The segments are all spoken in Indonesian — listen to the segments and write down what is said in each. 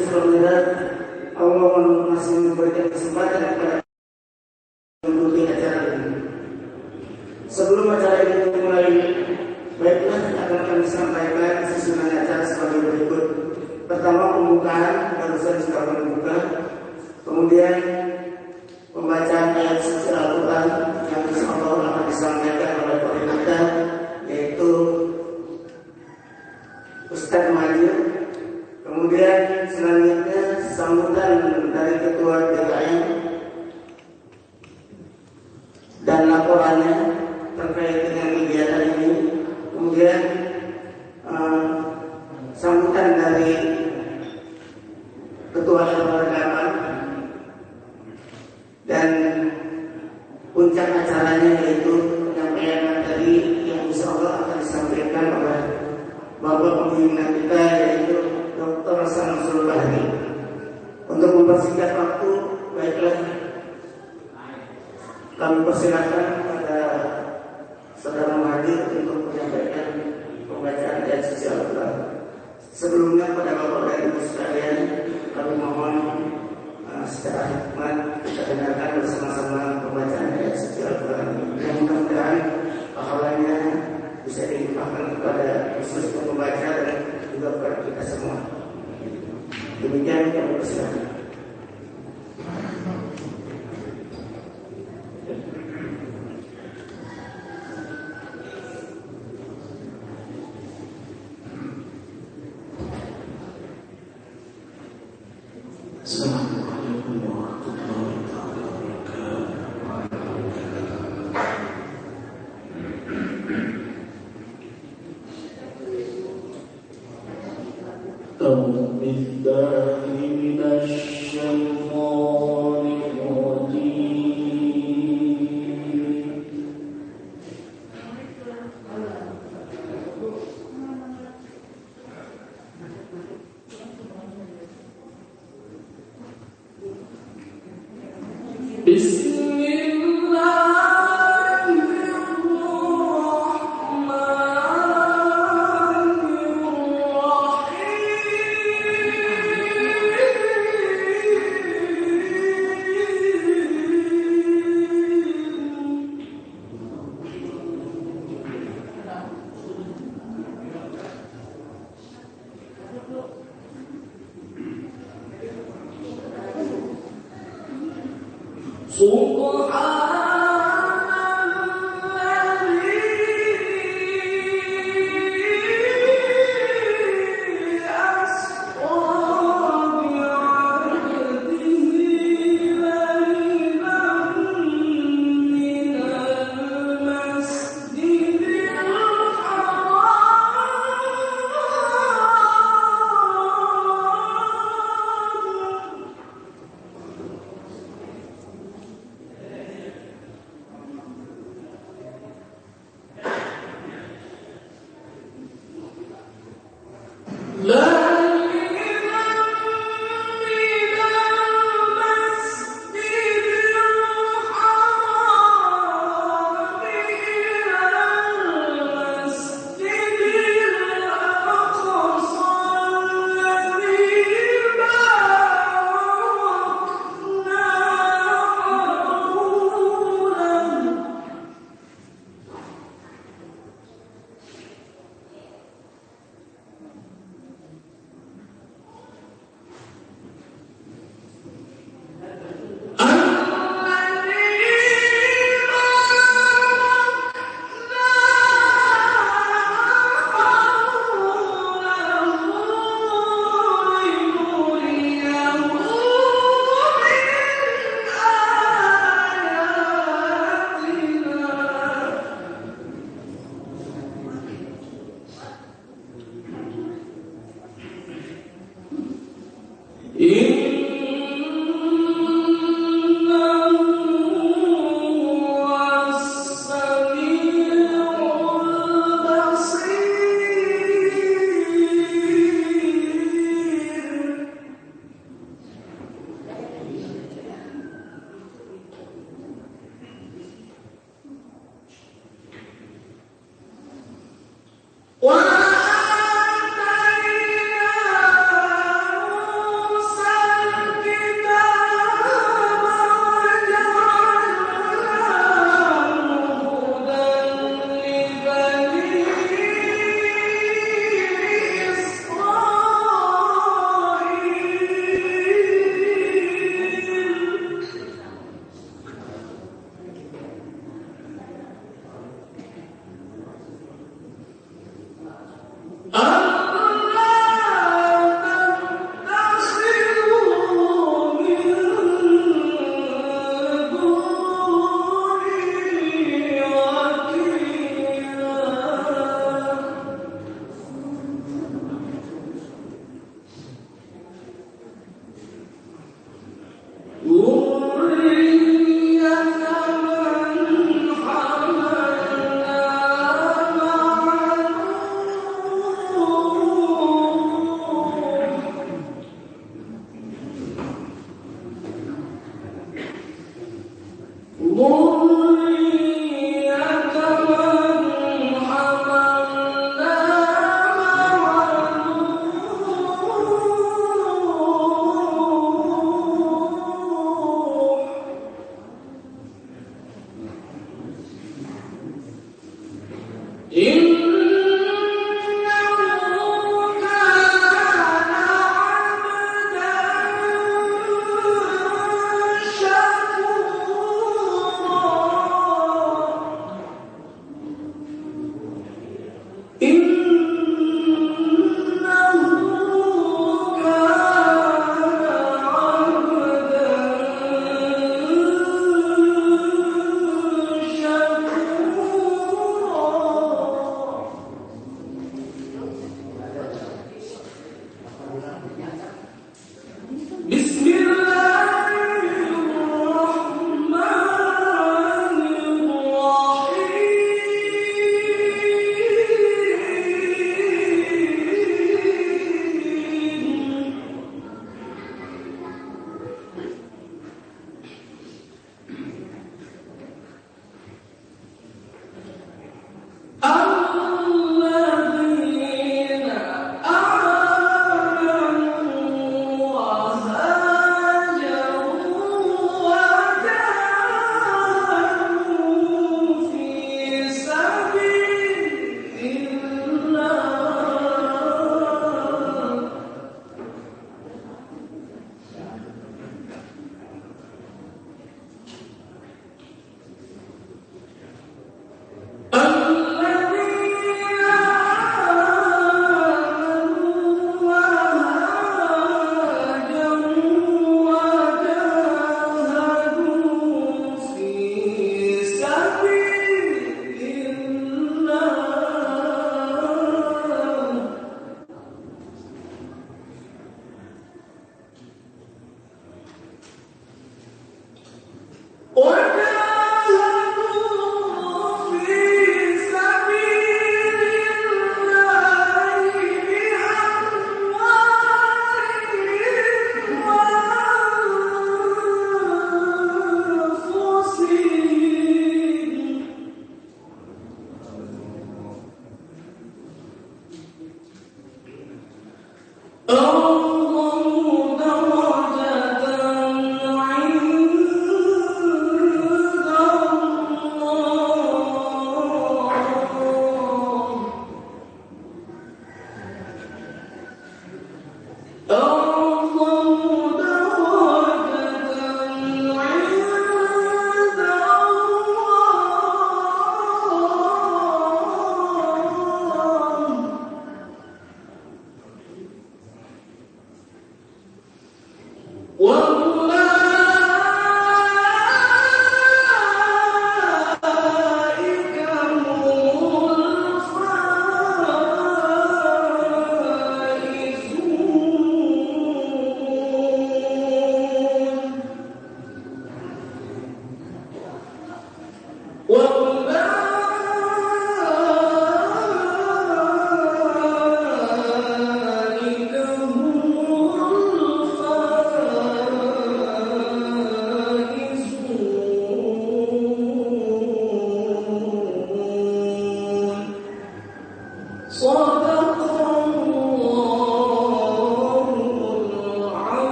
Alhamdulillah, Allah masih memberikan kesempatan kepada mengikuti acara ini. Sebelum acara ini dimulai, baiklah akan kami sampaikan susunan acara sebagai berikut. Pertama, pembukaan, barusan sudah membuka. Kemudian pembacaan ayat suci Al-Quran yang insyaallah akan disampaikan oleh Pak kita, yaitu Ustaz Majid. Kemudian selanjutnya sambutan dari Ketua DKM dan laporannya terkait dengan kegiatan ini. Kemudian sambutan dari Ketua LPR dan puncak acaranya yaitu penyampaian materi yang insyaallah akan disampaikan oleh Bapak pembina kita, yaitu Dr. Samsul Bahri. Untuk mempersingkat waktu, baiklah kami persilakan kepada saudara Mahdi untuk menyampaikan pembacaan ayat suci Al-Quran. Sebelumnya pada Bapak dan Ibu sekalian, kami mohon secara hikmat kita dengarkan bersama-sama pembacaan ayat suci Al-Quran yang mudah-mudahan pahalanya bisa dilimpahkan kepada khusus pembaca dan juga kepada kita semua. Demikian kami persilakan. Assalamualaikum warahmatullahi wabarakatuh. أعوذ بالله من الشيطان الرجيم. بسم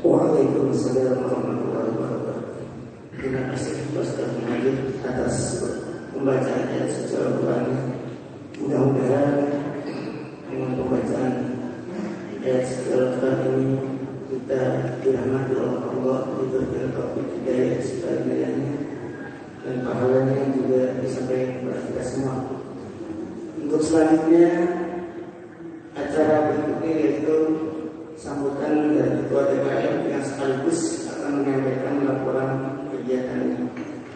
Waalaikumsalam warahmatullahi wabarakatuh. Terima kasih Ustaz Muhammad atas pembacaan ayat suci Al-Quran. Mudah-mudahan dengan pembacaan ayat suci Al-Quran ini kita dirahmati oleh Allah, diberikan taufik hidayah sebaik-baiknya dan pahalanya juga disampaikan kepada kita semua. Untuk selanjutnya acara berikutnya yaitu sambutan dari Ketua DPR yang sekaligus akan menyampaikan laporan kegiatan ini.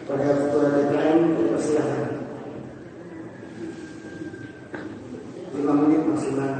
Pada Ketua DPR dipersilakan 5 menit maksimal.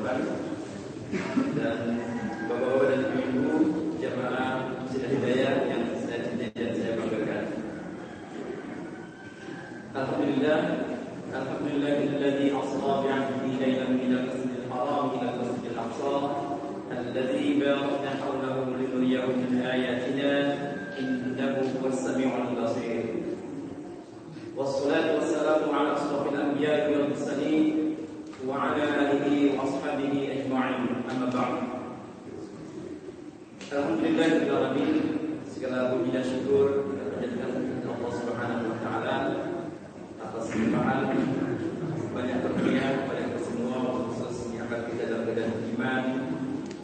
korban dan bapak-bapak dan ibu-ibu jamaah Masjid Hidayah yang saya cintai dan saya banggakan. Alhamdulillahilladzi asra bi'abdihi lailan minal masjidil haram ila masjidil aqsa alladzi barakna hawlahu linuriyahu min ayatina innahu huwas sami'ul basir. Wassalatu wassalamu ala asrafil anbiya'i wal mursalin wa ala alihi wa ashabihi ajma'in. Amma ba'd. Alhamdulillahirabbil alamin. Segala puji dan syukur kita panjatkan kepada Allah Subhanahu wa taala atas limpahan banyak karunia kepada kita semua, khusus nikmat kita dalam keadaan iman,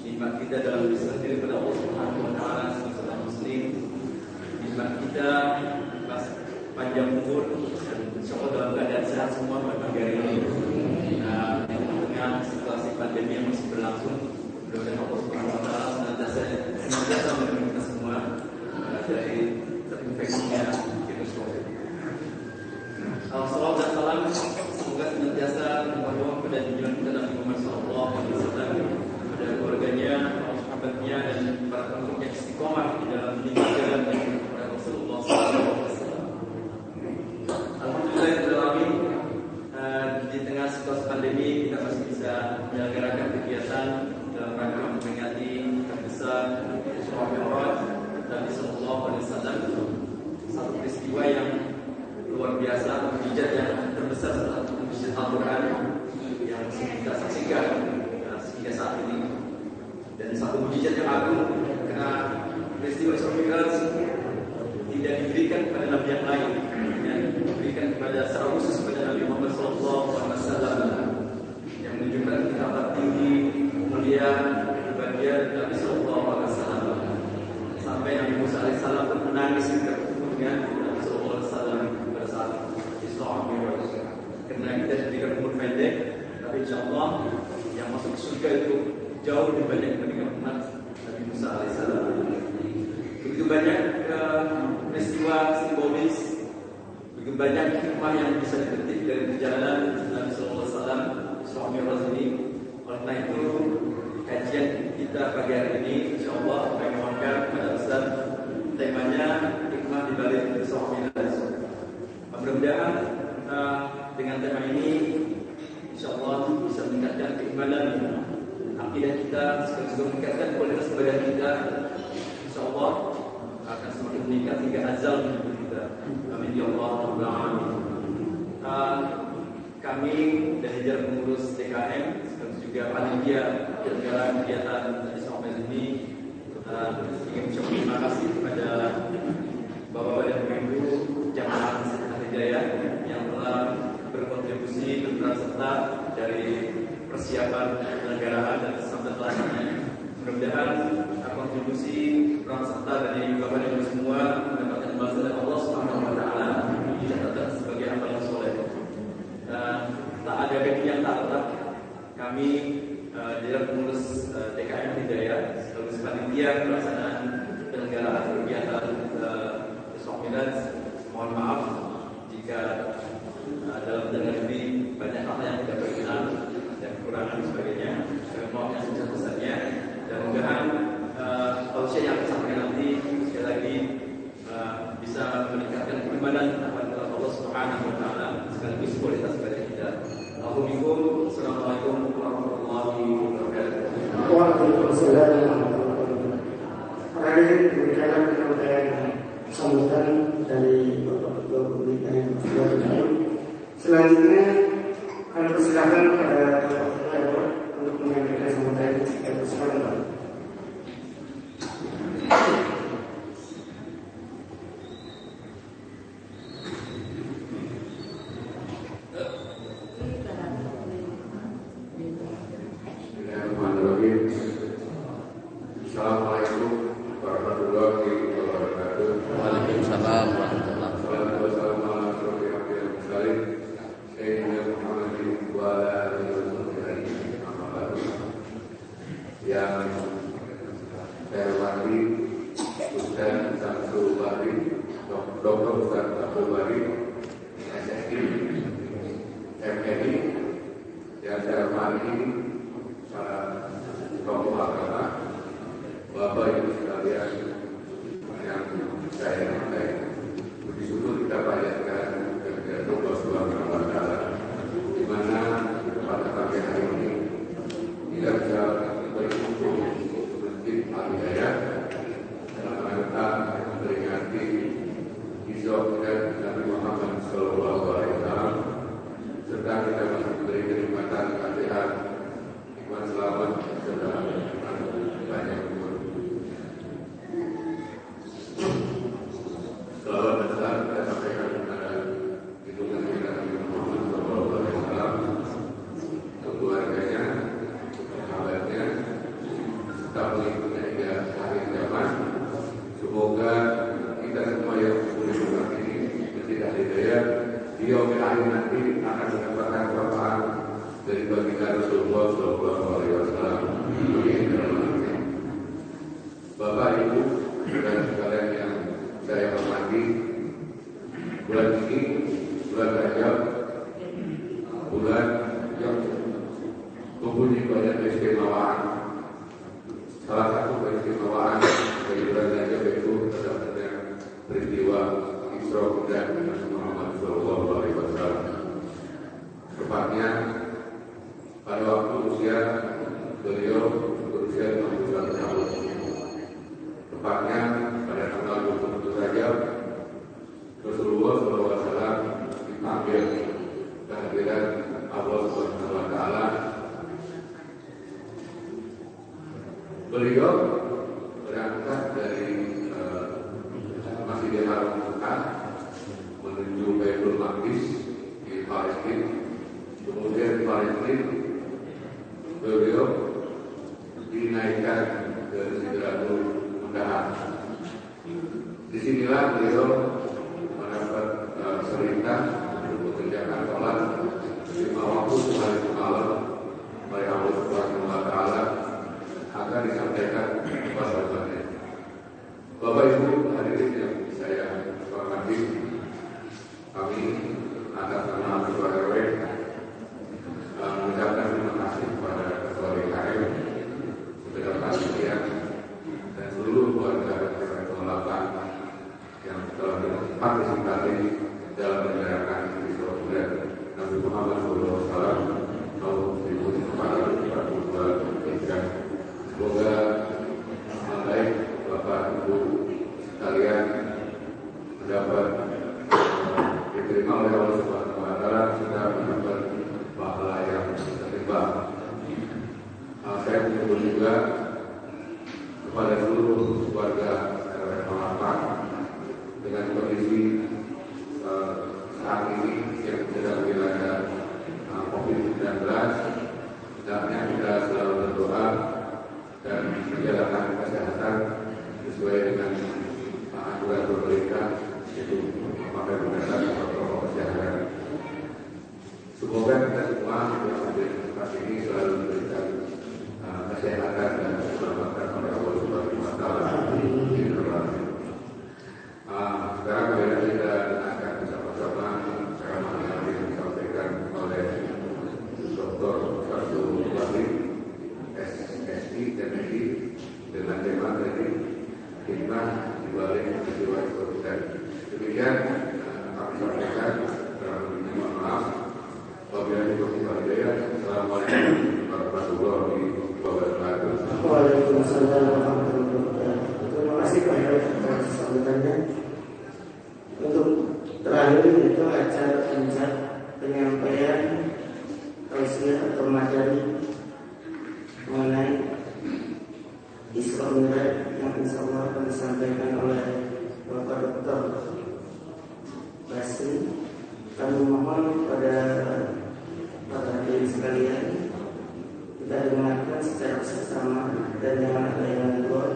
nikmat kita dalam berserah diri kepada Allah Subhanahu wa taala sebagai muslim, nikmat kita atas panjang umur dan insyaallah dalam keadaan sehat semua pada pagi hari ini. Dengan situasi pandemi yang masih berlangsung, mudah-mudahan Allah Subhanahu wa taala senantiasa melindungi kita semua dari terinfeksinya virus COVID. Salawat dan salam semoga senantiasa membawa kepada junjungan kita Nabi Muhammad SAW, kepada keluarganya, para sahabatnya dan para pengikut yang istiqomah di dalam meninggalkan dan kepada Rasulullah SAW. Alhamdulillah di tengah situasi pandemi kita masih bisa menyelenggarakan kegiatan dalam rangka memperingati terbesar Isra Mi'raj Nabi Sallallahu Alaihi Wasallam, satu peristiwa yang luar biasa, mukjizat yang terbesar setelah mukjizat Al-Quran yang kita saksikan hingga saat ini, dan satu mukjizat yang agung karena peristiwa Isra Mi'raj tidak diberikan kepada nabi yang lain, yang diberikan kepada secara khusus kepada Nabi Muhammad SAW, yang menunjukkan betapa tinggi mulia kebahagiaan Nabi SAW, sampai Nabi Musa AS pun menangis dengan Nabi SAW pada saat Isra Mi'raj. Karena kita diberikan umur pendek, tapi insyaAllah yang masuk surga itu jauh lebih banyak dibandingkan umat Nabi Musa AS. Begitu banyak peristiwa simbolis, begitu banyak hikmah yang bisa dipetik dari perjalanan Nabi SAW Isra Mi'raj ini. Oleh karena itu, kajian kita pagi hari ini insyaallah akan mengangkat pada Ustaz temanya hikmah di balik Isra Mi'raj. Mudah-mudahan dengan tema ini insyaallah bisa meningkatkan keimanan akidah kita, sekaligus meningkatkan kualitas ibadah kita. Insyaallah akan semakin meningkat hingga azal hidup kita. Amin ya Allah rabbal alamin. Kami dari jajaran pengurus TKM sekaligus juga panitia penyelenggaraan kegiatan Isra Mi'raj ini ingin mengucapkan terima kasih kepada Bapak dan Ibu jamaah Masjid Hidayah yang telah berkontribusi berperan serta dari persiapan penyelenggaraan dan sampai pelaksanaan. Mudah-mudahan kontribusi peran serta dari Bapak dan Ibu semua mendapatkan balasan dari Allah Subhanahu wa taala dicatatkan sebagai amal yang soleh. Tak ada gaji yang tak tetap. Kami dalam pengurus TKM Hidayah sekaligus panitia pelaksanaan penyelenggaraan kegiatan Isra Mi'raj, mohon maaf jika dalam perjalanan ini banyak hal yang tidak berkenan dan kekurangan dan sebagainya. Mohon yang sebesar-besarnya, dan mudah-mudahan tausiah yang disampaikan nanti sekali lagi bisa meningkatkan keimanan kepada Allah Subhanahu wa taala sekaligus kualitas ibadah kita. Assalamualaikum warahmatullahi wabarakatuh. Waalaikumsalam warahmatullahi wabarakatuh. Hadirin diberikan penyampaian sambutan dari Bapak Ketua Pemerintahan yang berbahagia. Selanjutnya kami persilakan kepada Bapak untuk menyampaikan sambutan dari persilakan. Assalamualaikum warahmatullahi wabarakatuh. Waalaikumsalam warahmatullahi wabarakatuh. Yang saya hormati Ustaz Samsul Bahri, Dr. Ustaz Samsul Bahri, SSI, MNI, yang saya hormati keistimewaan. Salah satu keistimewaan dari bulan Rajab itu terdapat peristiwa Isra Mi'raj Nabi Muhammad SAW. Tepatnya pada waktu usia beliau berusia 51 tahun. Tepatnya pada tanggal 27 Rajab, Rasulullah SAW dipanggil kehadiran Allah Subhanahu wa Ta'ala. Beliau berangkat dari Masjidil Haram Mekah menuju Baitul Maqdis di Palestina. Kemudian di Palestina beliau dinaikkan ke Sidratul Muntaha. Disinilah beliau mendapat perintah untuk mengerjakan sholat 5 waktu sehari semalam oleh Allah Subhanahu wa Ta'ala akan disampaikan kepada umatnya. Bapak Ibu hadirin yang saya hormati, kami atas nama Ketua RW mengucapkan terima kasih kepada Ketua DKM, Ketua Panitia, dan seluruh keluarga RW 08 yang telah berpartisipasi dalam menjalankan Isra Mi'raj Nabi Muhammad SAW tahun 1442 Hijriah. Semoga baik Bapak Ibu sekalian mendapat diterima oleh Allah Subhanahu wa Ta'ala, sudah mendapat pahala yang setimpal. Saya mengucapkan juga kepada seluruh warga RW 08 dengan kondisi saat ini yang sedang dilanda COVID-19, hendaknya kita selalu berdoa dan menjalankan kesehatan sesuai dengan anjuran pemerintah, yaitu memakai berdasarkan protokol kesehatan. Semoga kita semua yang ada di tempat ini selalu diberikan kesehatan dan keselamatan oleh Allah Subhanahu wa Ta'ala. Sekarang marilah kita dengarkan bersama-sama ceramah yang disampaikan oleh Dr. Abdul Wahid SSI MSI dengan tema tadi hikmah di balik peristiwa Isra Mi'raj. Demikian kami sampaikan. Mohon maaf. Wabillahi taufiq wal hidayah. Assalamualaikum warahmatullahi wabarakatuh. Waalaikumsalam warahmatullahi wabarakatuh. Terima kasih Pak Heru atas sambutannya. Untuk terakhir itu acara puncak penyampaian tausiah atau materi mengenai Isra Mi'raj yang insyaallah akan disampaikan oleh Bapak Dr. Basri. Kami mohon pada para hadirin sekalian kita dengarkan secara bersama dan jangan ada yang keluar,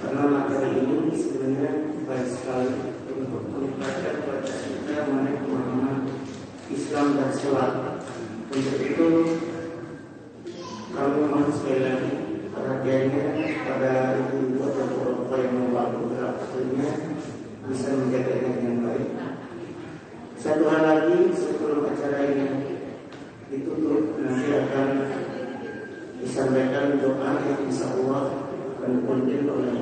karena materi ini sebenarnya baik sekali untuk meningkatkan kepada kita mengenai pemahaman Islam dan sholat. Untuk itu kami mohon sekali lagi perhatiannya pada ibu-ibu atau bapak yang membantu waktunya bisa menjaganya dengan baik. Satu hal lagi sebelum acara ini ditutup, nanti akan disampaikan doa yang insyaallah akan dipimpin oleh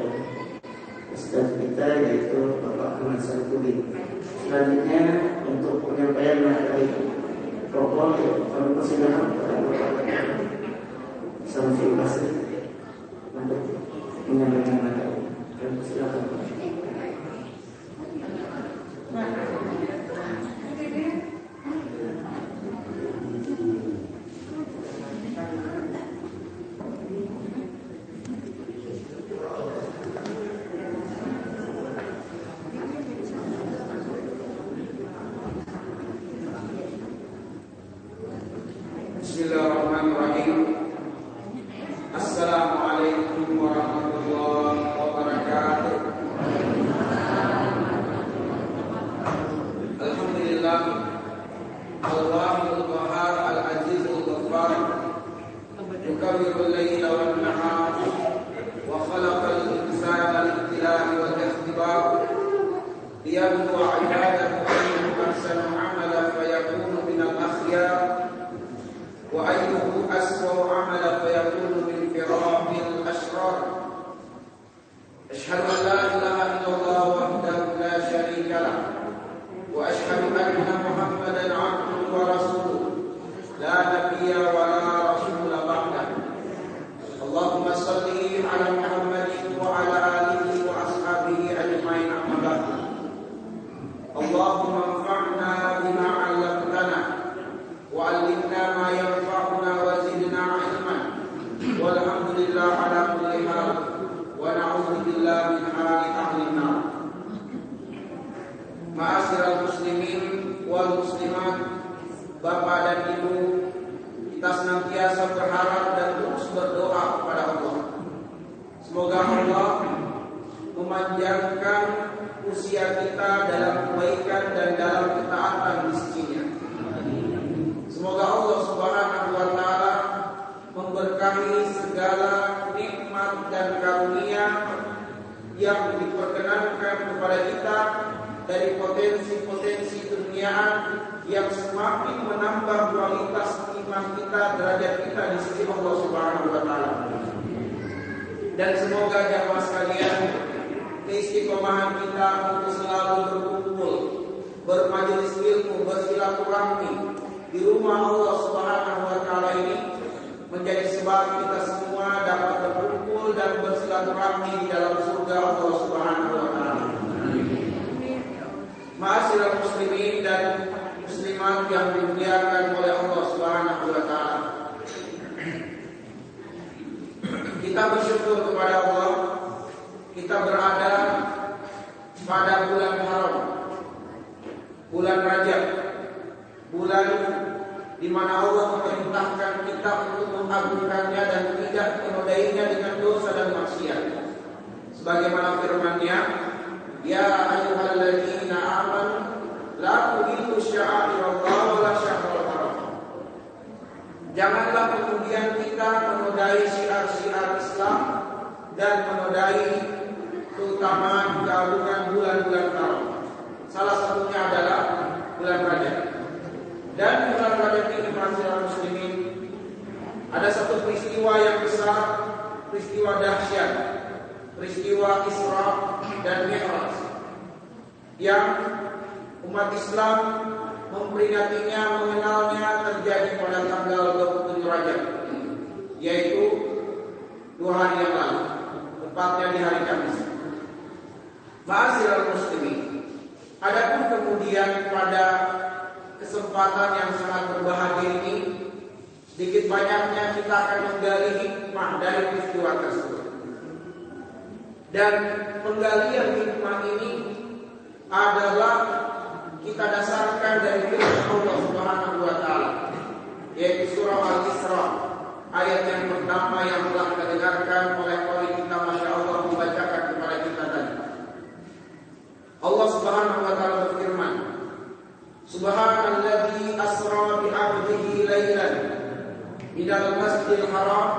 Ustaz kita yaitu Bapak Ahmad Sarkudi. Selanjutnya untuk penyampaian materi pokok kami persilakan kepada Bapak Samsul Basri untuk menyampaikan materi. Kami persilakan. Bismillahirrahmanirrahim. Assalamualaikum warahmatullahi wabarakatuh. Alhamdulillah, Allahul Qahhar Al-Azizul Ghaffar, yukawwirul laila wan nahar wa khalaqal insana lil-ibtila'i wal ikhtibar liyabluwa 'ibadahu ayyuhum ahsanu 'amala fayakunu minal akhyar wa ayyuhu aswa senantiasa berharap dan terus berdoa kepada Allah. Semoga Allah memanjangkan usia kita dalam kebaikan dan dalam ketaatan di sisinya. Semoga Allah Subhanahu wa Ta'ala memberkahi segala nikmat dan karunia yang diperkenankan kepada kita dari potensi-potensi keduniaan yang semakin menambah kualitas iman kita, derajat kita di sisi Allah Subhanahu wa Ta'ala. Dan semoga jamaah sekalian, keistiqomahan kita untuk selalu berkumpul, bermajelis ilmu, bersilaturahmi di rumah Allah Subhanahu wa Ta'ala ini menjadi sebab kita semua dapat berkumpul dan bersilaturahmi di dalam surga Allah Subhanahu wa Ta'ala. Ma'asyiral muslimin dan muslimat yang dimuliakan oleh Allah Subhanahu wa Ta'ala, kita bersyukur kepada Allah, kita berada pada bulan haram, bulan Rajab, bulan di mana Allah memerintahkan kita untuk mengagungkannya dan tidak menodainya dengan dosa dan maksiat. Sebagaimana firman-Nya, ya ayyuhalladzina amanu la tuhillu sya'airallahi wa la syahrul haram. Janganlah kemudian kita menodai syiar-syiar Islam dan menodai keutamaan keagungan bulan-bulan haram. Salah satunya adalah bulan Rajab. Dan bulan Rajab ini, ma'asyiral muslimin, ada satu peristiwa yang besar, peristiwa dahsyat, peristiwa Isra dan Mi'raj yang umat Islam memperingatinya, mengenalnya terjadi pada tanggal 27 Rajab, yaitu 2 hari yang lalu, tepatnya di hari Kamis. Ma'asyiral muslimin, adapun kemudian pada kesempatan yang sangat berbahagia ini, sedikit banyaknya kita akan menggali hikmah dari peristiwa tersebut. Dan penggalian hikmah ini adalah kita dasarkan dari firman Allah Subhanahu wa Ta'ala, yaitu surah Al-Isra ayat yang pertama yang telah kita dengarkan oleh qari kita, masya Allah, membacakan kepada kita tadi. Allah Subhanahu wa Ta'ala berfirman, Subhanalladzi asra bi 'abdihi lailan minal masjidil haram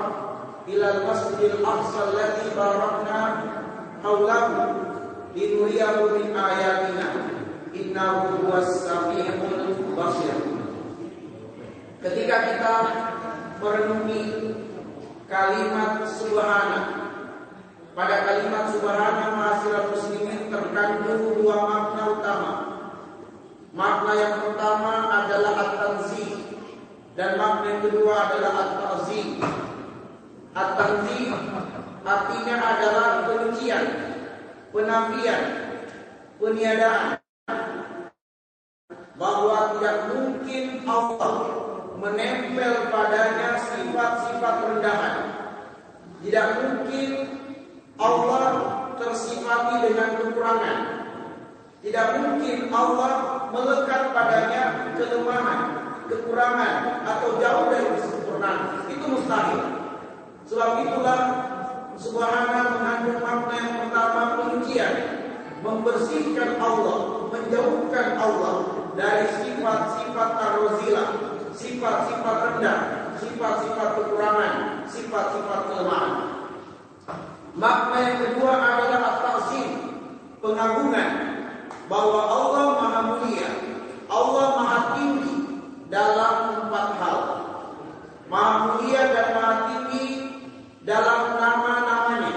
ilal masjidil aqsa alladzi barakna haulahu linuriyahu min ayatina innahu huwas samiul basir. Ketika kita merenungi kalimat subhana, pada kalimat subhana, ma'asyiral muslimin, terkandung 2 makna utama. Makna yang pertama adalah at-tanzih dan makna yang kedua adalah at-ta'zim. At-tanzih artinya adalah penyucian, penafian, peniadaan, bahwa tidak mungkin Allah menempel padanya sifat-sifat rendahan. Tidak mungkin Allah tersifati dengan kekurangan. Tidak mungkin Allah melekat padanya kelemahan, kekurangan, atau jauh dari kesempurnaan. Itu mustahil. Sebab itulah subhana mengandung makna yang pertama, penyucian, membersihkan Allah, menjauhkan Allah dari sifat-sifat ar-razilah, sifat-sifat rendah, sifat-sifat kekurangan, sifat-sifat kelemahan. Makna yang kedua adalah at-ta'zim, pengagungan, bahwa Allah Maha Mulia, Allah Maha Tinggi dalam 4 hal. Maha Mulia dan Maha Tinggi dalam nama-namanya,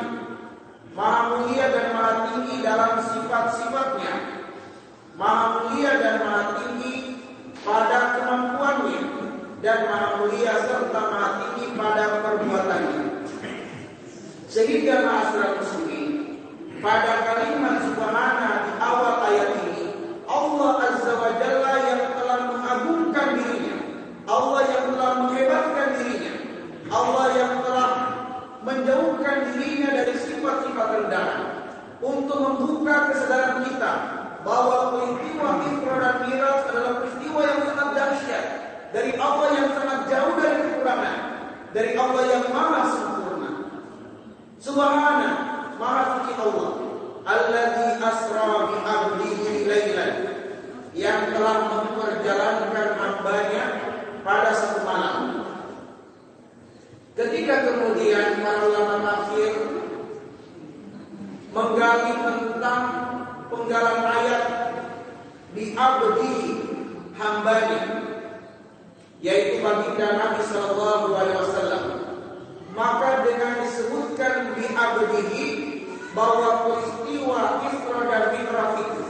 Maha Mulia dan Maha Tinggi dalam sifat-sifatnya, Maha Mulia dan Maha Tinggi pada kemampuannya, dan Maha Mulia serta Maha Tinggi pada perbuatannya. Sehingga ma'asyiral muslimin, pada kalimat subhana di awal ayat ini, Allah Azza wa Jalla yang telah mengagungkan dirinya, Allah yang telah menghebatkan dirinya, Allah yang telah menjauhkan dirinya dari sifat-sifat rendahan, untuk membuka kesadaran kita bahwa peristiwa Isra dan Mi'raj adalah peristiwa yang sangat dahsyat, dari Allah yang sangat jauh dari kekurangan, dari Allah yang maha sempurna. Subhana, maha suci Allah. Alladzi asra bi 'abdihi lailan, yang telah memperjalankan hambanya pada satu malam. Ketika kemudian para ulama tafsir menggali tentang penggalan ayat bi 'abdihi, hambanya, yaitu baginda Nabi sallallahu alaihi wasallam, maka dengan disebutkan bi 'abdihi bahwa peristiwa Isra dan Mi'raj itu,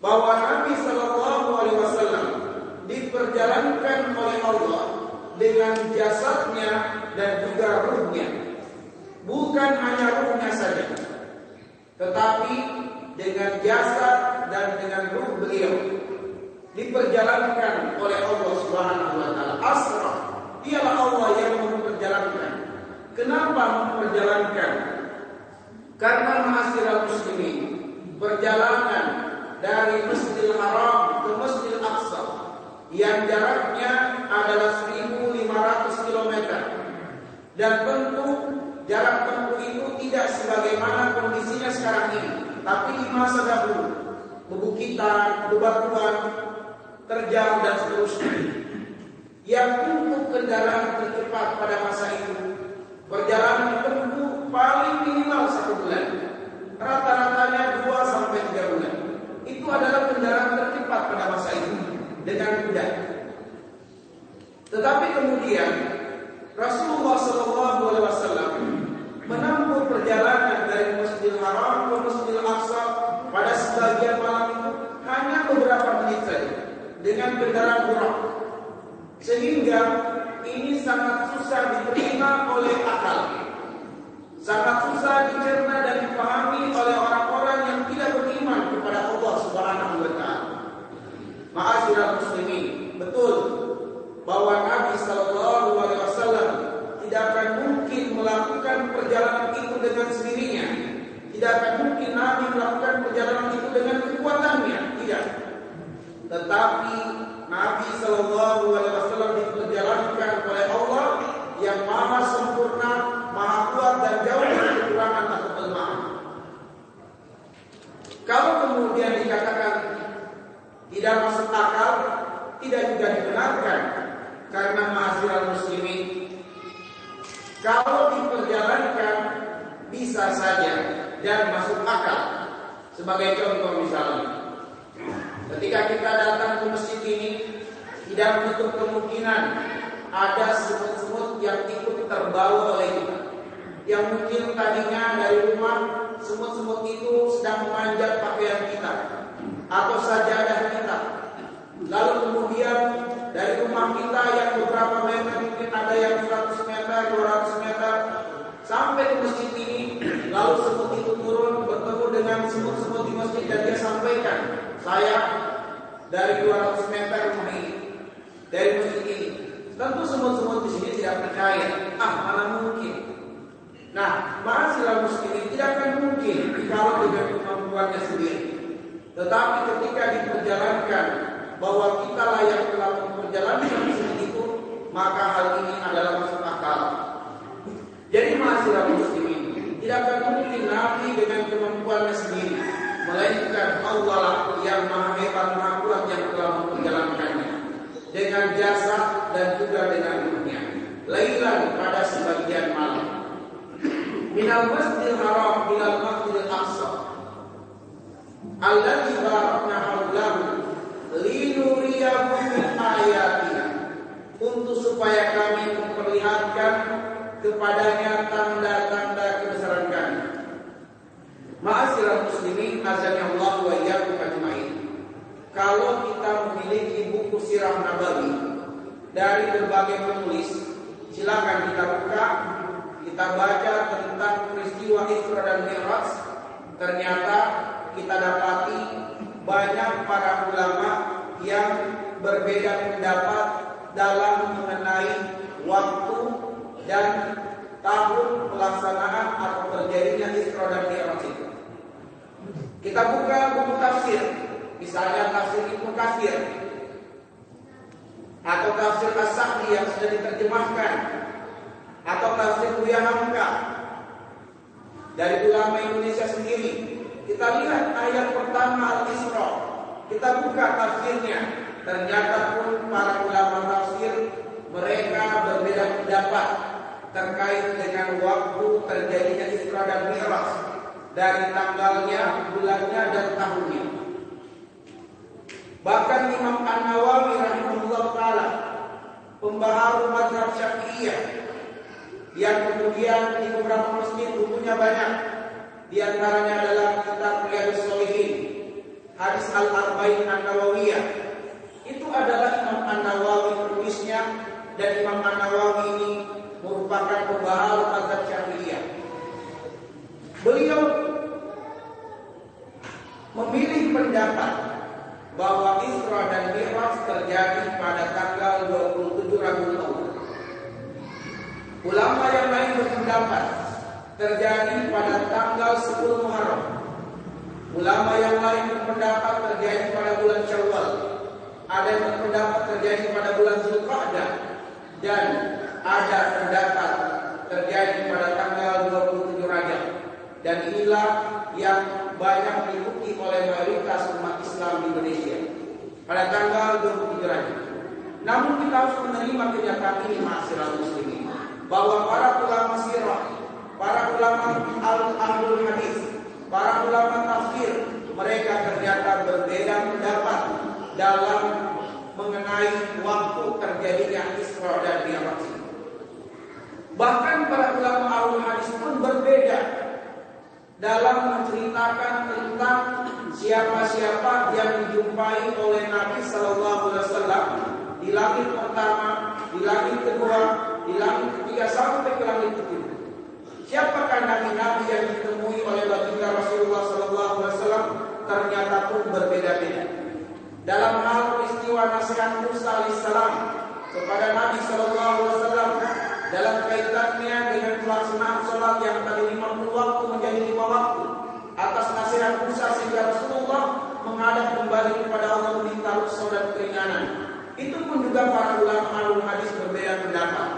bahwa Nabi sallallahu alaihi wasallam diperjalankan oleh Allah dengan jasadnya dan juga ruhnya. Bukan hanya ruhnya saja, tetapi dengan jasad dan dengan ruh beliau diperjalankan oleh Allah Subhanahu wa taala. Asra, dialah Allah yang memperjalankan. Kenapa memperjalankan? Karena ma'asyiral muslimin, perjalanan dari Masjidil Haram ke Masjidil Aqsa yang jaraknya adalah 1.500 km, dan tentu jarak tempuh itu tidak sebagaimana kondisinya sekarang ini, tapi di masa dahulu bebukitan, bebatuan, terjal dan seterusnya. Yang untuk kendaraan tercepat pada masa itu, perjalanan tempuh paling minimal 1 bulan, rata-ratanya 2 sampai 3 bulan. Itu adalah kendaraan tercepat pada masa itu dengan kuda. Tetapi kemudian Rasulullah SAW menempuh perjalanan dari Masjidil Haram ke Masjidil Aqsa pada sebagian malam itu hanya beberapa menit saja dengan kendaraan burak, sehingga ini sangat susah diterima oleh akal, sangat susah dicerna dan dipahami oleh orang-orang yang tidak beriman kepada Allah Subhanahu wa taala. Ma'asyiral muslimin, betul bahwa Nabi sallallahu alaihi wasallam tidak akan mungkin melakukan perjalanan itu dengan sendirinya. Tidak akan mungkin Nabi melakukan perjalanan itu dengan kekuatannya, tidak. Tetapi Nabi sallallahu alaihi wasallam diperjalankan oleh Allah yang maha sempurna, maha kuat dan jauh dari kekurangan atau kelemahan. Kalau kemudian dikatakan tidak masuk akal, tidak juga dibenarkan, karena ma'asyiral muslimin, kalau diperjalankan bisa saja dan masuk akal. Sebagai contoh misalnya, ketika kita datang ke masjid ini, tidak menutup kemungkinan ada semut-semut yang ikut terbawa oleh kita, yang mungkin tadinya dari rumah semut-semut itu sedang memanjat pakaian kita atau sajadah kita, lalu kemudian dari rumah kita yang beberapa meter, mungkin ada yang 100 meter, 200 meter, sampai ke masjid ini, lalu semut itu turun bertemu dengan semut-semut di masjid dan dia sampaikan, saya dari 200 meter rumah ini, dari masjid ini. Tentu semut-semut di sini tidak percaya, mana mungkin. Nah, ma'asyiral muslimin, tidak akan mungkin kalau dengan kemampuannya sendiri. Tetapi ketika diperjalankan bahwa kita layak telah memperjalankan seperti itu, maka hal ini adalah masuk akal. Jadi ma'asyiral muslimin, tidak akan mungkin Nabi dengan kemampuannya sendiri, melainkan Allah lah yang maha hebat, maha kuat yang telah memperjalankannya dengan jasa dan juga dengan ruhnya. Lailan, pada sebagian malam, minal masjidil haram ilal masjidil aqsa alladzi barakna haulahu linuriyahu min ayatina, untuk supaya kami memperlihatkan kepadanya tanda-tanda kebesaran kami. Ma'asyiral muslimin, azani Allah wa iyyakum ajmain. Kalau kita memiliki buku sirah nabawi dari berbagai penulis, silakan kita buka, kita baca tentang peristiwa Isra dan Mi'raj. Ternyata kita dapati banyak para ulama yang berbeda pendapat dalam mengenai waktu dan tahun pelaksanaan atau terjadinya Isra dan Mi'raj itu. Kita buka buku tafsir, misalnya tafsir Ibnu Katsir. atau tafsir As-Sa'di yang sudah diterjemahkan, atau tafsir Buya Hamka dari ulama Indonesia sendiri, kita lihat ayat pertama Al-Isra, kita buka tafsirnya, ternyata pun para ulama tafsir mereka berbeda pendapat terkait dengan waktu terjadinya Isra dan Mi'raj, dari tanggalnya, bulannya, dan tahunnya. Bahkan Imam An-Nawawi rahimahullah ta'ala, pembaharu mazhab Syafi'iyah, yang kemudian di beberapa masjid bukunya banyak, di antaranya adalah kitab Riyadhus Shalihin, hadis Al-Arba'in An-Nawawiyah. Itu adalah Imam An-Nawawi penulisnya, dan Imam An-Nawawi ini merupakan pembaharu mazhab Syafi'iyah. Beliau memilih pendapat bahwa Isra dan Mi'raj terjadi pada tanggal 27 Rabiul Awal. Ulama yang lain berpendapat terjadi pada tanggal 10 Muharram. Ulama yang lain berpendapat terjadi pada bulan Syawal. Ada yang berpendapat terjadi pada bulan Zulqa'dah, dan ada pendapat terjadi pada tanggal 27 Rajab. Dan inilah yang banyak diikuti oleh mayoritas umat Islam di Indonesia pada tanggal 27 Rajab. Namun kita harus menerima kenyataan ini, ma'asyiral muslimin, bahwa para ulama sirah, para ulama al-ahlul hadis, para ulama tafsir, mereka ternyata berbeda pendapat dalam mengenai waktu terjadinya Isra dan Mi'raj. Bahkan para ulama ahlul hadis pun berbeda dalam menceritakan tentang siapa-siapa yang dijumpai oleh Nabi Sallallahu Alaihi Wasallam di langit pertama, di langit kedua, di langit ketiga, sampai ke langit ketujuh. Siapakah nabi-nabi yang ditemui oleh baginda Rasulullah Sallallahu Alaihi Wasallam? Ternyata pun berbeda-beda. Dalam hal peristiwa nasihat Musa alaihissalam kepada Nabi Sallallahu Alaihi Wasallam, dalam kaitannya dengan pelaksanaan sholat yang tadi 50 waktu menjadi 5 waktu, atas nasihat Musa sehingga Rasulullah menghadap kembali kepada Allah meminta rukhsah dan keringanan. Itu pun juga para ulama ahlul hadis berbeda pendapat.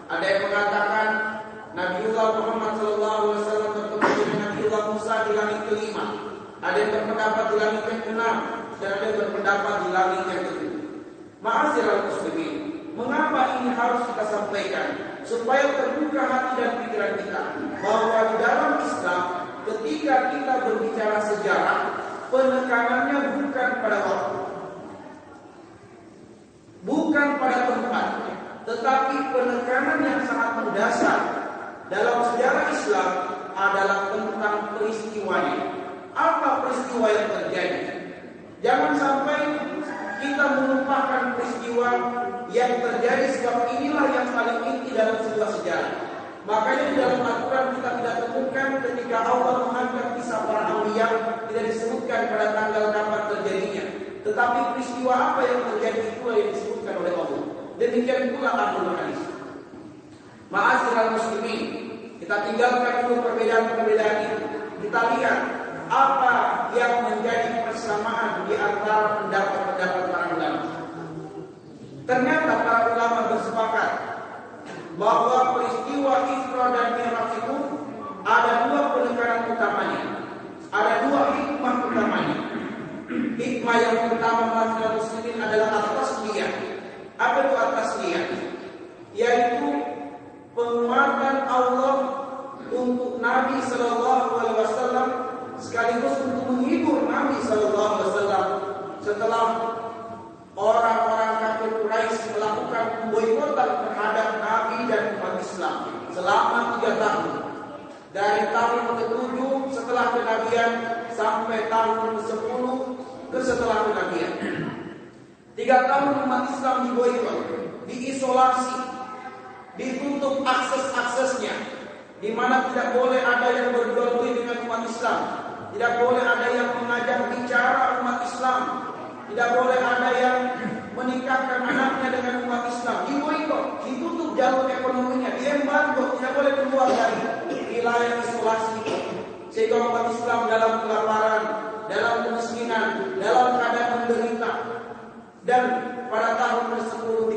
Ada yang mengatakan Nabiullah Muhammad SAW bertemu dengan Nabiullah Musa di langit kelima. Ada yang berpendapat di langit yang keenam, dan ada yang berpendapat di langit yang ketujuh. Ma'asyiral muslimin, mengapa ini harus kita sampaikan? Supaya terbuka hati dan pikiran kita bahwa di dalam Islam, ketika kita berbicara sejarah, penekanannya bukan pada waktu, bukan pada tempat, tetapi penekanan yang sangat mendasar dalam sejarah Islam adalah tentang peristiwanya. Apa peristiwa yang terjadi? Jangan sampai kita melupakan peristiwa yang terjadi, sebab inilah yang paling inti dalam sebuah sejarah. Makanya di dalam Al-Quran kita tidak temukan ketika Allah mengangkat kisah para awliya tidak disebutkan pada tanggal kapan terjadinya, tetapi peristiwa apa yang terjadi itulah yang disebutkan oleh Allah. Demikian pula ahlul hadis. Ma'asyiral muslimin, kita tinggalkan dulu perbedaan-perbedaan itu. Kita lihat apa yang menjadi persamaan di antara pendapat-pendapat para ulama. Ternyata para ulama bersepakat bahwa peristiwa Isra dan Mi'raj itu ada dua penekanan utamanya, ada dua hikmah utamanya. Hikmah yang pertama masyarakat muslimin adalah at-tasliyah. Apa itu at-tasliyah? Yaitu penguatan Allah untuk Nabi Sallallahu Alaihi Wasallam, sekaligus untuk menghibur Nabi Sallallahu Alaihi Wasallam setelah orang-orang kafir Quraisy melakukan pemboikotan terhadap Nabi dan umat Islam selama 3 tahun, dari tahun ke-7 setelah kenabian sampai tahun ke-10 setelah kenabian. 3 tahun umat Islam diboikot, diisolasi, ditutup akses-aksesnya, di mana tidak boleh ada yang berjual beli dengan umat Islam, tidak boleh ada yang mengajak bicara umat Islam, tidak boleh ada yang menikahkan anaknya dengan umat Islam. Diboikot, ditutup jalur ekonominya, diembargo, tidak boleh keluar dari wilayah isolasi, sehingga umat Islam dalam kelaparan, dalam kemiskinan, dalam keadaan menderita. Dan pada tahun ke-10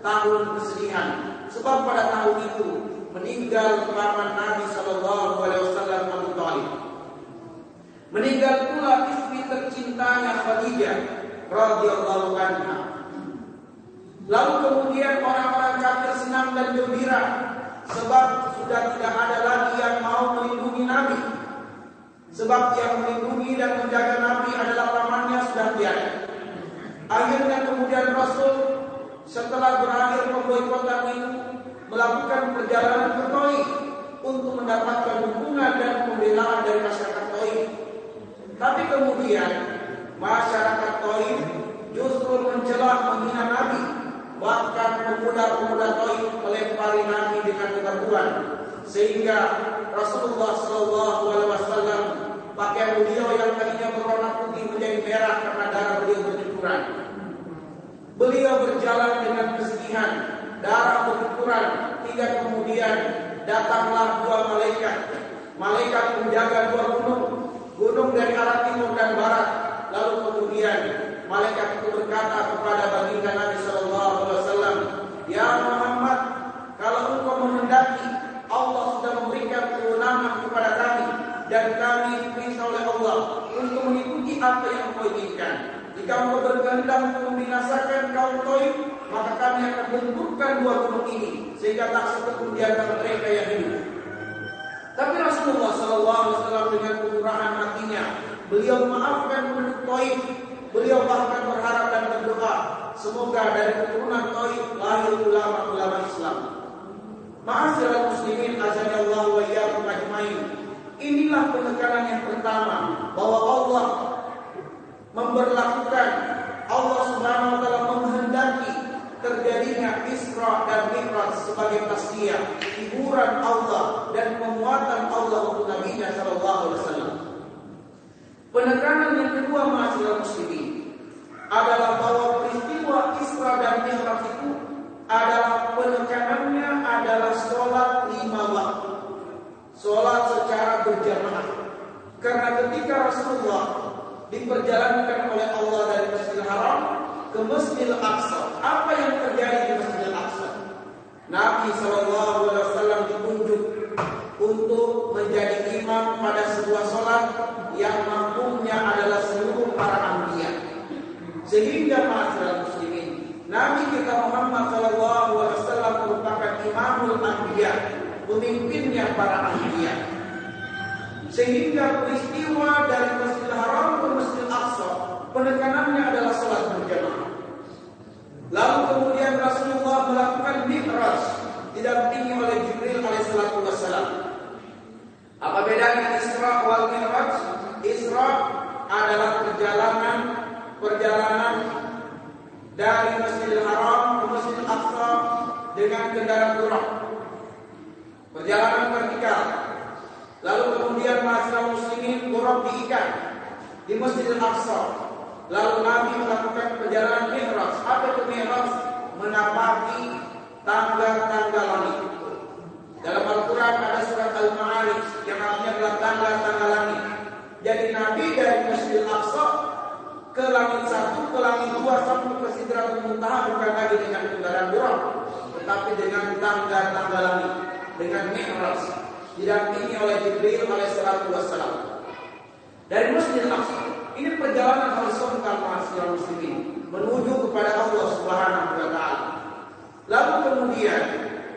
tahun kesedihan. Sebab pada tahun itu meninggal paman Nabi sallallahu alaihi wasallam Abu Thalib. Meninggal pula istri tercintanya Khadijah radhiyallahu anha. Lalu kemudian orang-orang kafir senang dan gembira sebab sudah tidak ada lagi yang mau melindungi Nabi. Sebab yang melindungi dan menjaga Nabi adalah pamannya sudah tiada. Akhirnya kemudian Rasul setelah berakhir pemboikotan itu melakukan perjalanan ke Taif untuk mendapatkan dukungan dan pembelaan dari masyarakat Taif. Tapi kemudian masyarakat Taif justru mencela menghina Nabi. Bahkan pemuda-pemuda Taif melempari Nabi dengan bebatuan, sehingga Rasulullah SAW pakaian beliau yang tadinya berwarna putih menjadi merah karena darah beliau bercucuran. Beliau berjalan dengan kesedihan, darah bercucuran, hingga kemudian datanglah dua malaikat. Malaikat menjaga dua gunung dari arah timur dan barat. Lalu kemudian malaikat itu berkata kepada baginda Nabi sallallahu alaihi wasallam, "Ya Muhammad, kalau engkau menghendaki, Allah sudah memberikan kewenangan kepada kami dan kami diperintah oleh Allah untuk mengikuti apa yang engkau inginkan. Jika engkau berkehendak untuk membinasakan kaum Taif, maka kami akan benturkan dua gunung ini sehingga tak satu di antara mereka yang hidup." Tapi Rasulullah sallallahu alaihi wasallam dengan kemurahan hatinya, beliau memaafkan penduduk Taif. Beliau bahkan berharap dan berdoa, semoga dari keturunan Taif lahir ulama-ulama Islam. Ma'asyiral muslimin azanillahu wa iyyakum ajmain. Inilah penekanan yang pertama bahwa Allah memberlakukan, Allah Subhanahu wa taala menghendaki terjadinya Isra dan Mi'raj sebagai tasdiyah, hiburan Allah dan penguatan Allah untuk Nabi-Nya sallallahu alaihi wasallam. Penekanan yang kedua ma'asyiral muslimin adalah bahwa peristiwa Isra dan Mi'raj itu adalah penekanannya adalah sholat 5 waktu, sholat secara berjamaah. Karena ketika Rasulullah diperjalankan oleh Allah dari Masjidil Haram ke Masjidil Aqsa, apa yang terjadi di Masjidil Aqsa? Nabi SAW ditunjuk untuk menjadi imam pada sebuah sholat yang makmumnya adalah seluruh para anbiya. Sehingga ma'asyiral muslimin, Nabi kita Muhammad SAW merupakan imamul anbiya, pemimpinnya para anbiya. Sehingga peristiwa dari Masjidil Haram ke Masjidil Aqsa penekanannya adalah sholat berjamaah. Lalu kemudian Rasulullah melakukan Mi'raj didampingi oleh Jibril alaihissalatu wassalam. Apa bedanya Isra wal Mi'raj? Isra adalah perjalanan dari Masjidil Haram ke Masjidil Aqsa dengan kendaraan buraq, perjalanan vertikal. Lalu kemudian ma'asyiral muslimin buraq diikat di Masjidil Aqsa. Lalu Nabi melakukan perjalanan Mi'raj. Apa itu Mi'raj? Menapaki tangga-tangga langit. Dalam Al-Quran ada surat Al-Ma'arij yang artinya adalah tangga-tangga langit. Jadi Nabi dari Masjidil Aqsa ke langit 1, ke langit 2 sampai ke Sidratul Muntaha bukan lagi dengan kendaraan buraq, tetapi dengan tangga-tangga langit, dengan Mi'raj, didampingi oleh Jibril alaihissalatu wassalam. Dari Masjidil Aqsa, ini perjalanan horizontal ma'asyiral muslimin menuju kepada Allah Subhanahu wa taala. Lalu kemudian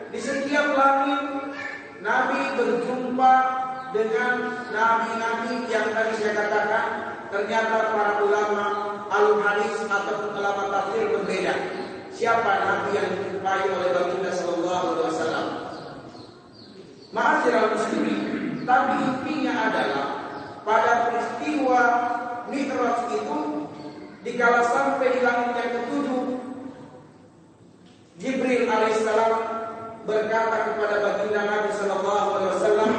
di setiap langit Nabi berjumpa dengan nabi-nabi yang tadi saya katakan. Ternyata para ulama al-hadis atau ulama tafsir berbeda. Siapa nabi yang dijumpai oleh baginda sallallahu alaihi wasallam? Ma'asyiral muslimin, tapi intinya adalah pada peristiwa Mi'raj itu dikala sampai di langit yang ketujuh, Jibril alaihissalam berkata kepada baginda Nabi sallallahu alaihi wasallam,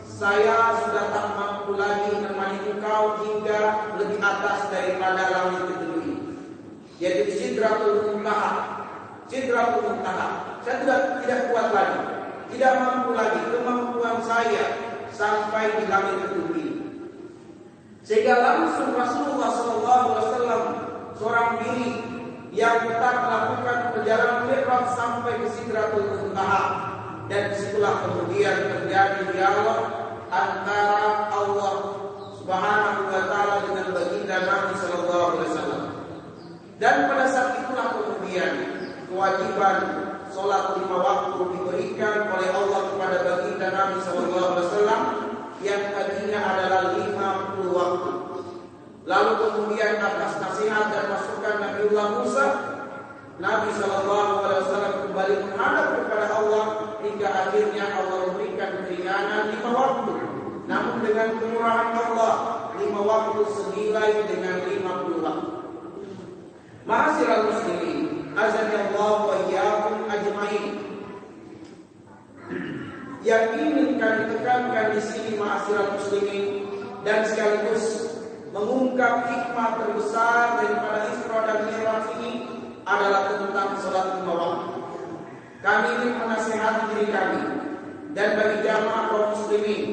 "Saya sudah tak mampu lagi menemani engkau hingga lebih atas daripada langit ketujuh ini, yaitu Sidratul Muntaha. Sidratul Muntaha. Saya sudah tidak kuat lagi, tidak mampu lagi, kemampuan saya sampai di langit ketujuh ini." Sehingga langsung Rasulullah SAW seorang diri yang tetap melakukan perjalanan mi'raj sampai ke Sidratul Muntaha, dan disitulah kemudian terjadi dialog antara Allah Subhanahu wa taala dengan baginda Nabi sallallahu alaihi wasallam. Dan pada saat itulah kemudian kewajiban salat 5 waktu diberikan oleh Allah kepada baginda Nabi sallallahu alaihi wasallam yang tadinya adalah 50 waktu. Lalu kemudian atas nasihat dan masukan Nabiullah Musa, Nabi sallallahu alaihi wasallam kembali menghadap kepada Allah hingga akhirnya Allah memberikan keringanan 5 waktu. Namun dengan kemurahan Allah, 5 waktu senilai dengan 50 waktu. Ma'asyiral muslimin, azanillahu wa iyyakum ajmain. Yang ingin kami tekankan di sini ma'asyiral muslimin dan sekaligus mengungkap hikmah terbesar daripada Isra dan Mi'raj ini adalah tentang salat 5 waktu. Kami ingin menasihati diri kami dan bagi jamaah kaum muslimin,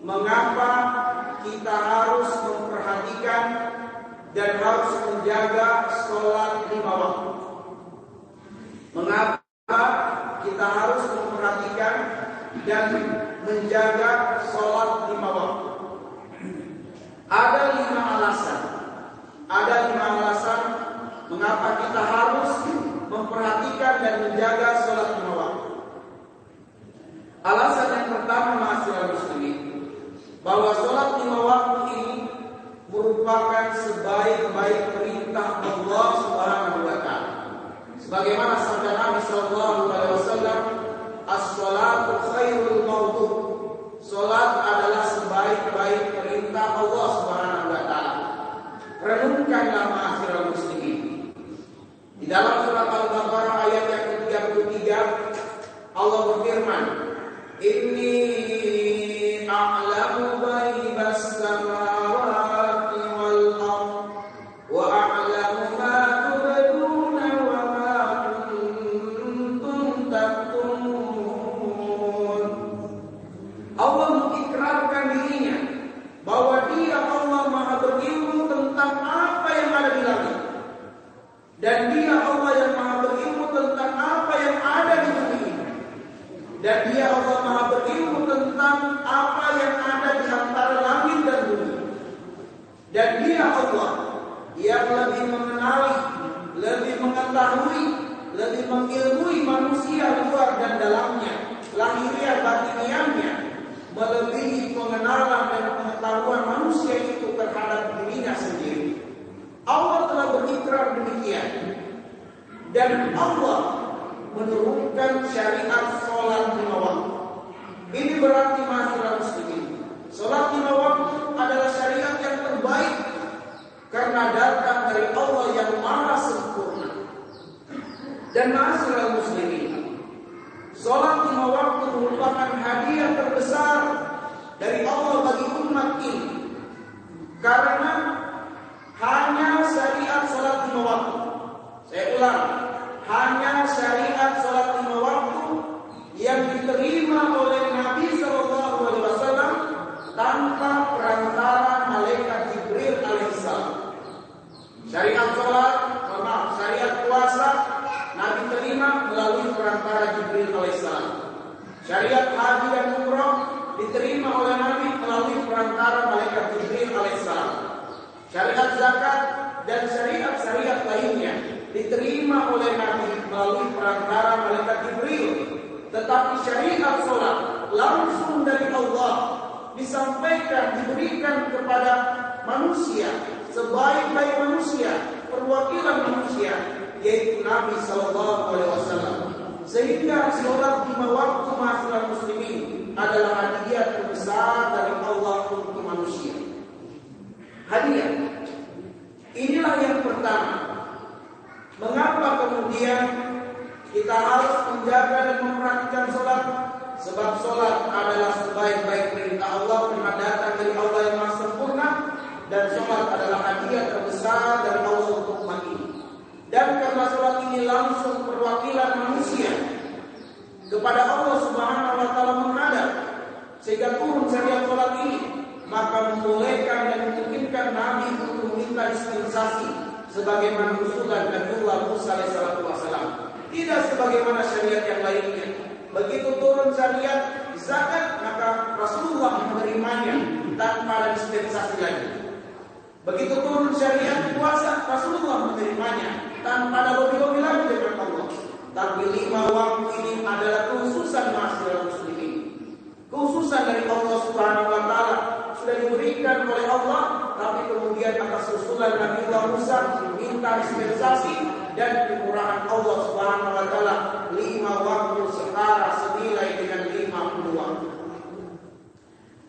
mengapa kita harus memperhatikan dan harus menjaga salat 5 waktu. Mengapa kita harus memperhatikan dan menjaga salat 5 waktu? Ada 5 alasan. Ada 5 alasan mengapa kita harus memperhatikan dan menjaga salat 5 waktu. Alasan yang pertama, ma'asyiral muslimin, bahwa salat 5 waktu ini merupakan sebaik-baik perintah Allah Subhanahu wa taala. Sebagaimana sabda Nabi sallallahu alaihi wasallam, as-salatu khairul mawdu'. Salat adalah sebaik-baik perintah Allah Subhanahu wa taala. Renungkanlah ma'asyiral muslimin. Di dalam surat Al-Baqarah ayat yang ke-33 Allah berfirman, "Inni a'lamu ghaibas samawati wal ardh wa a'lamu ma tubduna wa ma kuntum taktumun." Allah mengikrarkan dirinya bahwa Dia Allah Maha berilmu tentang apa yang ada di langit, dan Dia Allah yang Maha berilmu tentang apa yang ada di bumi, dan Dia Allah Maha berilmu tentang apa yang ada di antara langit dan bumi. Dan Dia Allah yang lebih mengenali, lebih mengetahui, lebih mengilmui manusia luar dan dalamnya, lahiriah batiniahnya, melebihi pengenalan dan pengetahuan manusia itu terhadap dirinya sendiri. Allah telah berikrar demikian. Dan Allah menurunkan syariat salat 5 waktu. Ini berarti ma'asyiral muslimin, salat 5 waktu adalah syariat yang terbaik karena datang dari Allah yang Maha sempurna. Dan ma'asyiral muslimin, salat 5 waktu merupakan hadiah terbesar dari Allah bagi umat ini. Karena hanya syariat salat 5 waktu, saya ulang, hanya syariat salat 5 waktu yang diterima oleh Nabi SAW tanpa perantara malaikat Jibril alaihissalam. Syariat salat, syariat puasa Nabi terima melalui perantara Jibril alaihissalam. Syariat haji dan umrah diterima oleh Nabi melalui perantara malaikat Jibril alaihissalam. Syariat zakat dan syariat-syariat lainnya diterima oleh Nabi melalui perantara malaikat Jibril. Tetapi syariat salat langsung dari Allah disampaikan, diberikan kepada manusia, sebaik-baik manusia, perwakilan manusia, yaitu Nabi sallallahu alaihi wasallam. Sehingga salat 5 waktu ma'asyiral muslimin adalah hadiah terbesar dari Allah untuk manusia. Hadiah. Inilah yang pertama. Mengapa kemudian kita harus menjaga dan memperhatikan salat? Sebab salat adalah sebaik-baik perintah Allah karena datang dari Allah yang Maha sempurna, dan salat adalah hadiah terbesar dari Allah untuk umat ini. Dan karena salat ini langsung perwakilan manusia kepada Allah Subhanahu wa taala menghadap, sehingga turun syariat salat ini, maka membolehkan dan memungkinkan Nabi untuk meminta dispensasi sebagaimana usulan Nabiullah Musa alaihissalam, tidak sebagaimana syariat yang lainnya. Begitu turun syariat zakat, maka Rasulullah menerimanya tanpa ada dispensasi lagi. Begitu turun syariat puasa, Rasulullah menerimanya tanpa ada lobby-lobby lagi dengan Allah. Tapi 5 waktu ini adalah khususan masyarakat muslimin, khususan dari Allah Subhanahu wa taala, sudah diberikan oleh Allah, tapi kemudian atas usulan Nabiullah Musa minta dispensasi dan kemurahan Allah Subhanahu wa taala 5 waktu setara senilai dengan 50 waktu.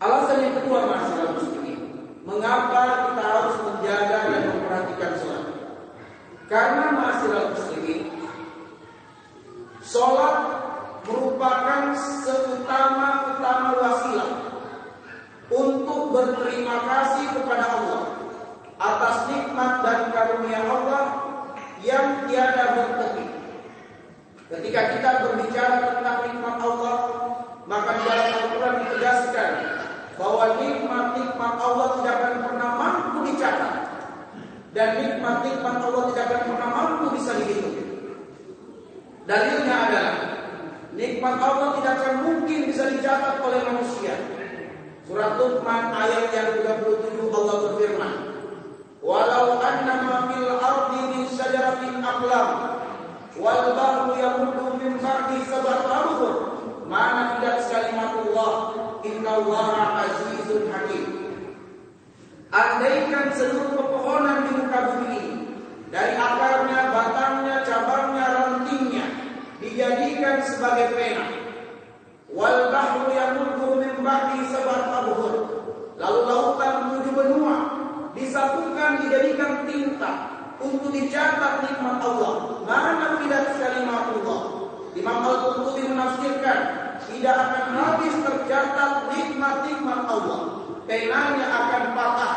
Alasan yang kedua masyarakat muslimin, mengapa kita harus menjaga dan memperhatikan sholat? Karena masyarakat muslimin, sholat merupakan seutama-utama wasilah untuk berterima kasih kepada Allah atas nikmat dan karunia Allah yang tiada bertepi. Ketika kita berbicara tentang nikmat Allah, maka di dalam Al-Quran ditegaskan bahwa nikmat-nikmat Allah tidak akan pernah mampu dicatat, dan nikmat-nikmat Allah tidak akan pernah mampu bisa dihitung. Dalilnya adalah nikmat Allah tidak akan mungkin bisa dicatat oleh manusia. Surat Luqman ayat yang 37 Allah berfirman, "Walau annama fil ardi min syajaratin aqlam wal bahru yamuddu min ba'di sab'ati abhur ma nafidat kalimatullah innallaha azizun hakim." Andaikan seluruh pepohonan di muka bumi ini, dari akarnya, batangnya, cabangnya, rantingnya, dijadikan sebagai pena, wal bahru yamuddu min ba'di sab'ati abhur, lalu lautan menuju benua disatukan dijadikan tinta untuk dicatat nikmat Allah, mana tidak kalimatullah. Imam Al-Qurtubi menafsirkan, tidak akan habis tercatat nikmat-nikmat Allah, penanya akan patah,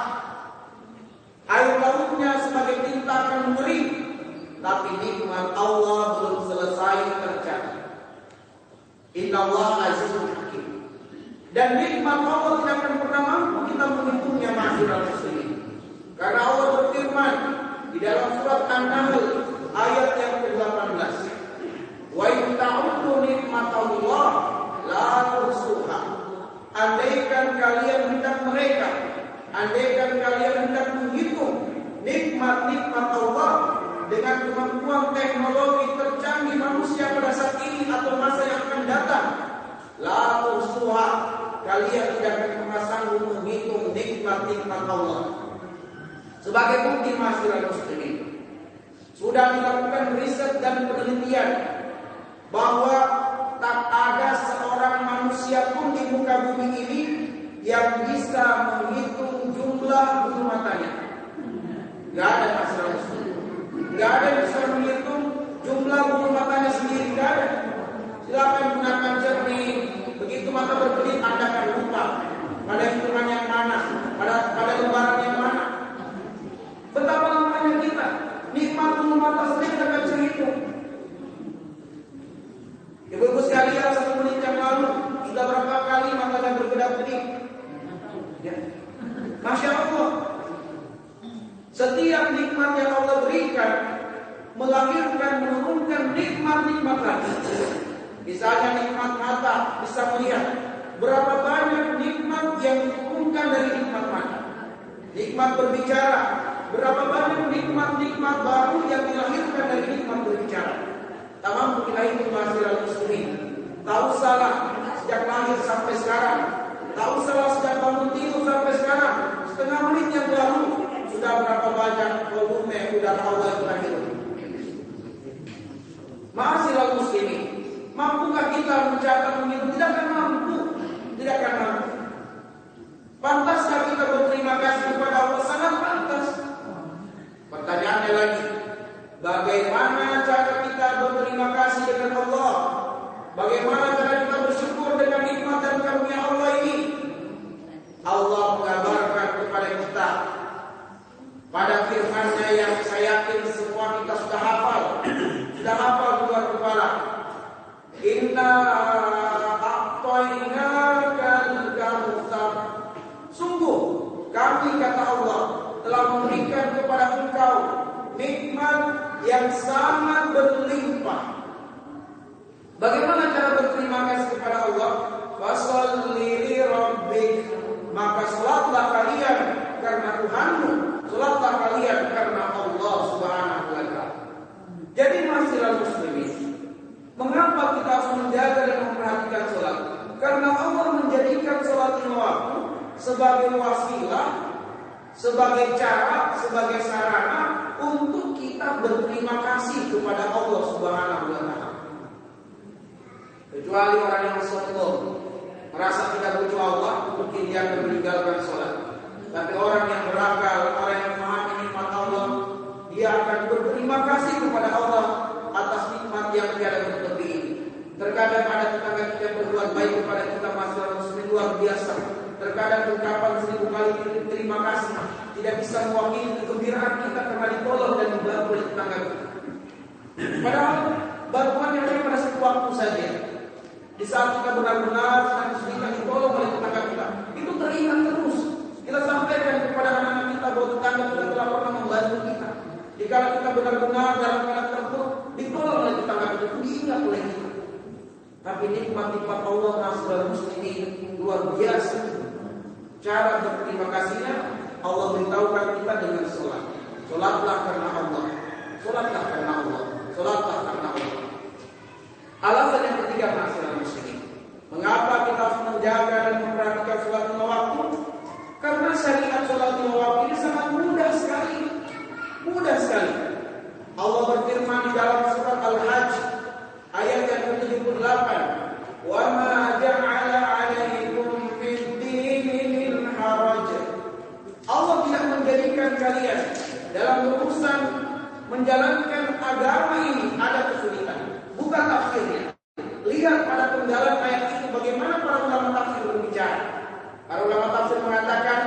air lautnya sebagai tinta akan mengering, tapi nikmat Allah belum selesai tercatat. Innallaha azizun hakim. Dan nikmat Allah tidak akan pernah mampu kita menghitungnya masyarakat muslimin. Karena Allah berfirman di dalam surat An-Nahl ayat yang ke-18, "Wa in ta'uddu nikmatallah la tuhsuha." Andaikan kalian hendak menghitung nikmat-nikmat Allah dengan kemampuan teknologi tercanggih manusia pada saat ini atau masa yang akan datang, la tuhsuha, kalian tidak akan pernah sanggup menghitung nikmat-nikmat Allah. Sebagai bukti masyarakat muslimin, sudah dilakukan riset dan penelitian bahwa tak ada seorang manusia pun di muka bumi ini yang bisa menghitung jumlah bulu matanya. Gak ada masyarakat muslimin, gak ada yang bisa menghitung jumlah bulu matanya sendiri, gak ada. Silakan gunakan jernih, begitu mata berkedip Anda akan lupa pada hitungan yang mana, pada lembaran yang mana. Betapa lamanya kita, nikmat bulu mata sendiri tidak akan terhitung. Ibu-ibu sekalian, 1 menit yang lalu sudah berapa kali matanya berkedap-kedip? Ya. Masya Allah, setiap nikmat yang Allah berikan melahirkan, menurunkan nikmat-nikmat lagi. Misalnya nikmat mata, bisa melihat. Berapa banyak nikmat yang diturunkan dari nikmat mata. Nikmat berbicara, berapa banyak nikmat-nikmat baru yang dilahirkan dari nikmat berbicara. Tak mampu kita hitung masyarakat muslimin. Tahu salah sejak lahir sampai sekarang, tahu salah sejak bangun tidur sampai sekarang, setengah menit yang lalu sudah berapa banyak volume udara Allah yang lahir. Masyarakat muslimin, mampukah kita mencatat menghitung? Tidak akan mampu, tidak akan mampu. Pantaskah kita berterima kasih kepada Allah? Sangat pantas. Pertanyaannya lagi, bagaimana cara kita berterima kasih dengan Allah? Bagaimana cara kita bersyukur dengan nikmat dan karunia Allah ini? Allah mengabarkan kepada kita pada firman-Nya yang saya yakin semua kita sudah hafal di luar kepala. Inna a'tainakal kautsar. Sungguh kami, kata Allah, telah memberikan kepada engkau Kenapa kita harus menjaga dan memperhatikan sholat? Karena Allah menjadikan sholat lima waktu sebagai wasilah, sebagai cara, sebagai sarana untuk kita berterima kasih kepada Allah Subhanahu wa Ta'ala. Kecuali orang yang sombong, merasa tidak butuh Allah, mungkin dia akan meninggalkan sholat. Tapi orang yang berakal, orang yang memahami nikmat Allah, dia akan berterima kasih kepada Allah atas nikmat yang tiada bertepi ini. Terkadang ada tetangga kita yang berbuat baik kepada kita, masyarakat muslim luar biasa. Terkadang ucapan 1000 kali terima kasih tidak bisa mewakili kegembiraan kita karena ditolong dan dibantu oleh tetangga kita. Padahal bantuan yang hanya pada satu waktu saja. Di saat kita benar-benar sedang kesulitan ditolong oleh tetangga kita, itu teringat terus. Kita sampaikan kepada anak-anak kita bahwa tetangga kita telah pernah membantu kita. Jika kita benar-benar dalam keadaan terpuruk, ditolong oleh tetangga kita, itu diingat oleh kita. Tapi nikmat-nikmat Allah Rasul Muslimin luar biasa. Cara berterima kasihnya Allah beritahukan kita dengan sholat. Sholatlah karena Allah. Sholatlah karena Allah. Sholatlah karena Allah. Alasan yang ketiga, masyarakat muslimin, mengapa kita harus menjaga dan memperhatikan sholat lima waktu? Karena syariat sholat lima waktu ini sangat mudah sekali. Mudah sekali. Allah berfirman di dalam surat Al-Hajj ayat yang ke-78, "Wa ma ja'ala 'alaikum fid-dini min haraj." Allah tidak menjadikan kalian dalam urusan menjalankan agama ini ada kesulitan. Bukan tafsirnya. Lihat pada penggalan ayat itu bagaimana para ulama tafsir berbicara. Para ulama tafsir mengatakan,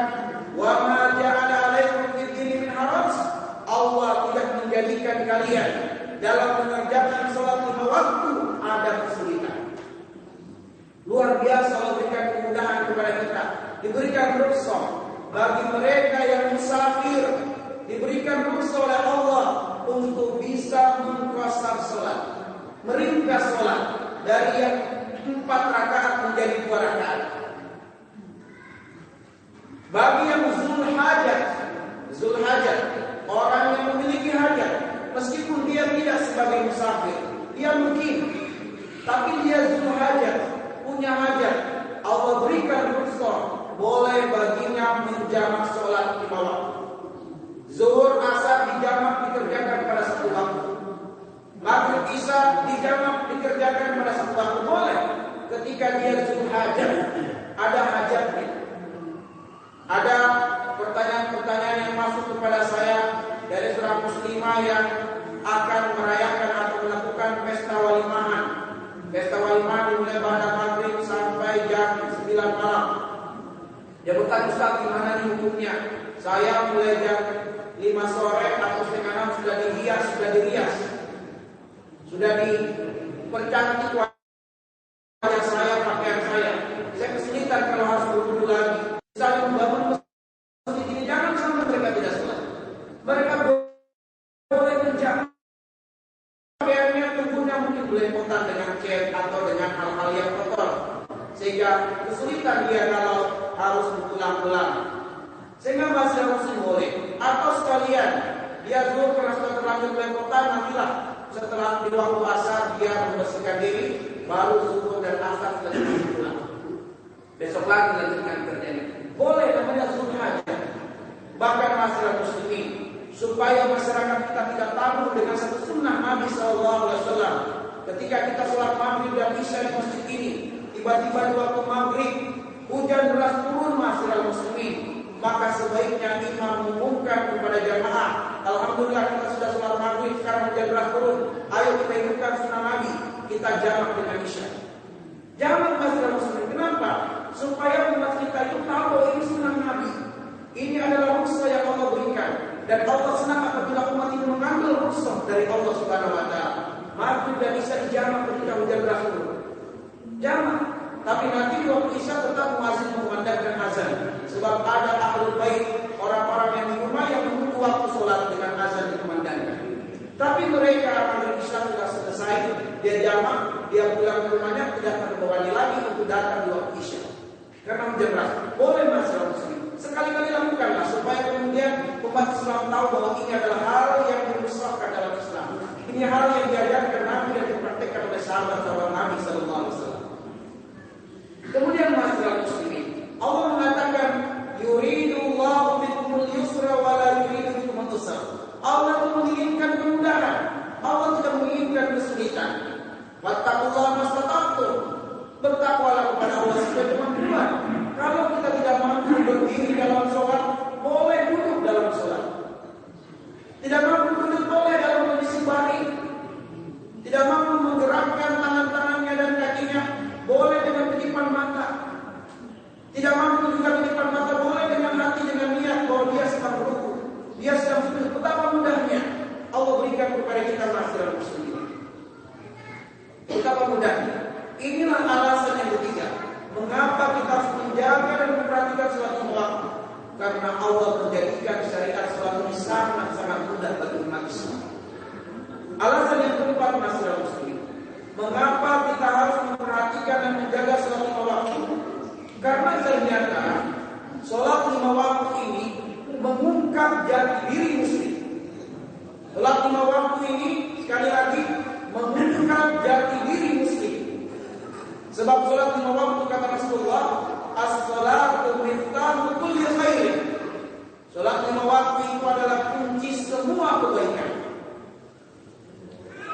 "Wa ma ja'ala 'alaikum fid-dini min haraj." Allah tidak menjadikan kalian dalam mengerjakan sholat lima waktu ada kesulitan. Luar biasa Allah berikan kemudahan kepada kita. Diberikan rukhsah bagi mereka yang musafir. Diberikan rukhsah oleh Allah untuk bisa mengqasar sholat, meringkas sholat dari yang 4 rakaat menjadi 2 rakaat. Bagi yang zul hajat, orang yang memiliki hajat, meskipun dia tidak sebagai musafir, dia mungkin, tapi dia zul hajat, punya hajat, Allah berikan rukhsah boleh baginya menjamak sholat 5 waktu. Zuhur, asar dijamak dikerjakan pada 1 waktu. Maghrib, isya dijamak dikerjakan pada 1 waktu, boleh. Ketika dia zul hajat, ada hajatnya. Ada pertanyaan-pertanyaan yang masuk kepada saya dari seorang muslimah yang akan merayakan atau melakukan pesta walimahan. Pesta walimahan dimulai pada maghrib sampai jam 9 malam. Dia bertanya, "Ustaz, gimana nih hukumnya? Saya mulai jam 5 sore atau setengah 6 sudah dirias. Sudah dipercantik wajah saya, pakaian saya. Saya kesulitan kalau harus berwudu lagi. Saya membangun masjid ini, jangan sampai mereka tidak sholat. Mereka boleh menjamak pakaiannya, tubuhnya mungkin belepotan dengan cat atau dengan hal-hal yang kotor, sehingga kesulitan dia kalau harus berulang-ulang. Sehingga masih muslim boleh. Atau sekalian dia zuhur karena sudah terlanjur belepotan, nantilah setelah di waktu asar dia membersihkan diri, baru zuhur dan asar sudah pulang. Besok lagi lanjutkan kerjanya. Boleh, namanya zuhur hajat. Bahkan masyarakat muslimin, supaya masyarakat kita tidak tabu dengan satu sunnah Nabi SAW. Ketika kita sholat maghrib dan isya di masjid ini, tiba-tiba di waktu maghrib hujan deras turun masyarakat muslimin, maka sebaiknya imam mengumumkan kepada jamaah, "Alhamdulillah kita sudah sholat maghrib, sekarang hujan deras turun. Ayo kita ikutkan sunnah Nabi, kita jamak dengan isya." Jamak masyarakat muslimin. Kenapa? Supaya umat kita itu tahu bahwa ini sunnah Nabi. Ini adalah rukhsah yang Allah berikan, dan Allah senang apabila umat ini mengambil rukhsah dari Allah Subhanahu wa Ta'ala. Maghrib dan isya dijamak ketika hujan deras turun. Jamak. Tapi nanti di waktu isya tetap muazin mengumandangkan azan. Sebab ada ahlul bait, orang-orang yang di rumah yang menunggu waktu sholat dengan azan dikumandangkan. Tapi mereka maghrib isya sudah selesai, dia jamak, dia pulang ke rumahnya, tidak terbebani lagi untuk datang di waktu isya. Karena hujan deras. Boleh masalah muslim. Sekali-kali lakukanlah supaya kemudian umat Islam tahu bahwa ini adalah hal yang dirusakkan dalam Islam. Ini Ini hal yang diajarkan Nabi dan dipraktikkan oleh sahabat-sahabat Nabi sallallahu alaihi wasallam. Kemudian masalah muslimin, Allah mengatakan yuridullahu bikumul yusra wa la yuridu bikumul usra. Allah itu menginginkan kemudahan. Allah tidak menginginkan kesulitan. Wattaqullaha mastata'tum. Bertakwalah kepada Allah sesuai kemampuan. Kalau kita tidak mampu berdiri dalam sholat, boleh duduk dalam sholat. Tidak mampu duduk, boleh dalam kondisi baring. Tidak mampu menggerakkan tangan-tangannya dan kakinya, boleh dengan kedipan mata. Tidak mampu juga kedipan mata, boleh dengan hati, dengan niat bahwa dia sedang ruku, dia sedang sujud. Betapa mudahnya Allah berikan kepada kita masyarakat muslimin. Betapa mudahnya. Inilah alasan yang ketiga, mengapa kita harus menjaga dan memperhatikan sholat waktu. Karena Allah menjadikan syariat sholat ini sangat-sangat mudah bagi umat Islam. Alasan yang keempat, masyarakat muslimin, mengapa kita harus memperhatikan dan menjaga sholat lima waktu? Karena ternyata sholat lima waktu ini mengungkap jati diri muslim. Sholat lima waktu ini sekali lagi mengungkap jati diri muslim. Sebab sholat lima waktu kata Rasulullah, as-sholatu miftahu kulli khairin. Sholat lima waktu itu adalah kunci semua kebaikan.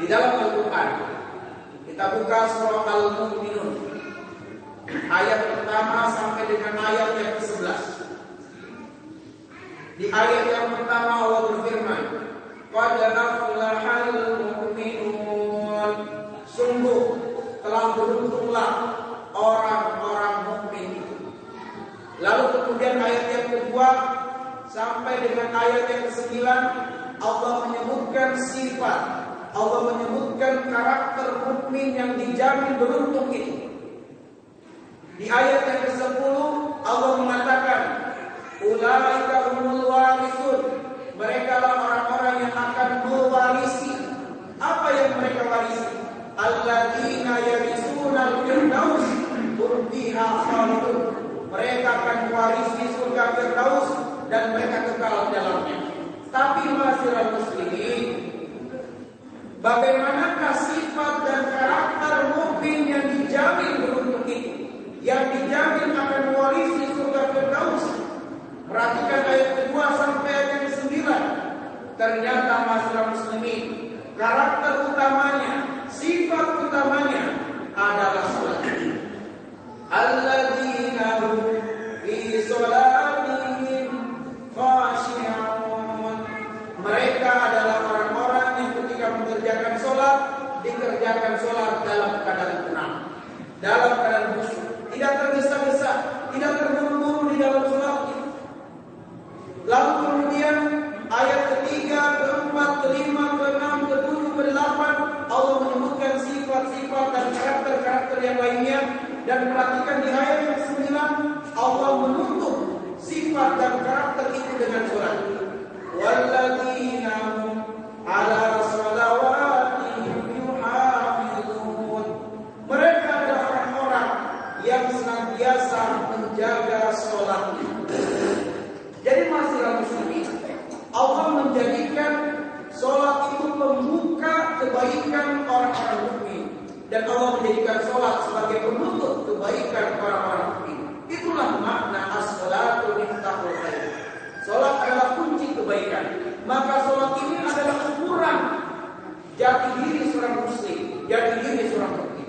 Di dalam Al-Quran, kita buka surah Al-Mu'minun, ayat pertama sampai dengan ayat yang ke-11. Di ayat yang pertama Allah berfirman, qad aflahal mu'minun. Sungguh telah beruntunglah orang-orang mukmin itu. Lalu kemudian ayat yang kedua sampai dengan ayat yang ke-9 Allah menyebutkan sifat, Allah menyebutkan karakter mukmin yang dijamin beruntung itu. Di ayat yang ke-10 Allah mengatakan ulaika humul warithun. Mereka lah orang-orang yang akan mewarisi. Apa yang mereka warisi? Alladzina yarisunal firdaus hum fiha khalidun. Mereka akan mewarisi surga Firdaus dan mereka kekal di dalamnya. Tapi masyarakat muslimin, bagaimanakah sifat dan karakter mukmin yang dijamin beruntung itu, yang dijamin akan mewarisi surga Firdaus? Perhatikan ayat kedua sampai ayat yang ke-9. Ternyata masyarakat muslimin, karakter utamanya, sifat utamanya adalah salat. Alladzina hum fi shalatihim khashi'un. Mereka adalah orang-orang yang ketika mengerjakan salat, dikerjakan salat dalam keadaan tenang, dalam keadaan khusyuk, tidak tergesa-gesa, tidak terburu-buru di dalam salat. Lalu kemudian ayat ketiga, keempat, kelima, keenam, ketujuh, kedelapan Allah menyebutkan sifat-sifat dan karakter-karakter yang lainnya. Dan perhatikan di ayat yang ke-9 Allah menutup sifat dan karakter itu dengan surat walladzina hum ala shalawatihim yuhafizun. Mereka adalah orang-orang yang senantiasa menjaga sholatnya. Jadi masyarakat muslimin, Allah menjadikan sholat itu pembuka kebaikan orang-orang mukmin, dan Allah menjadikan sholat sebagai penutup kebaikan orang-orang mukmin. Itulah makna as-sholatu miftahul khair. Sholat adalah kunci kebaikan. Maka sholat ini adalah ukuran jati diri seorang muslim, jati diri seorang mukmin.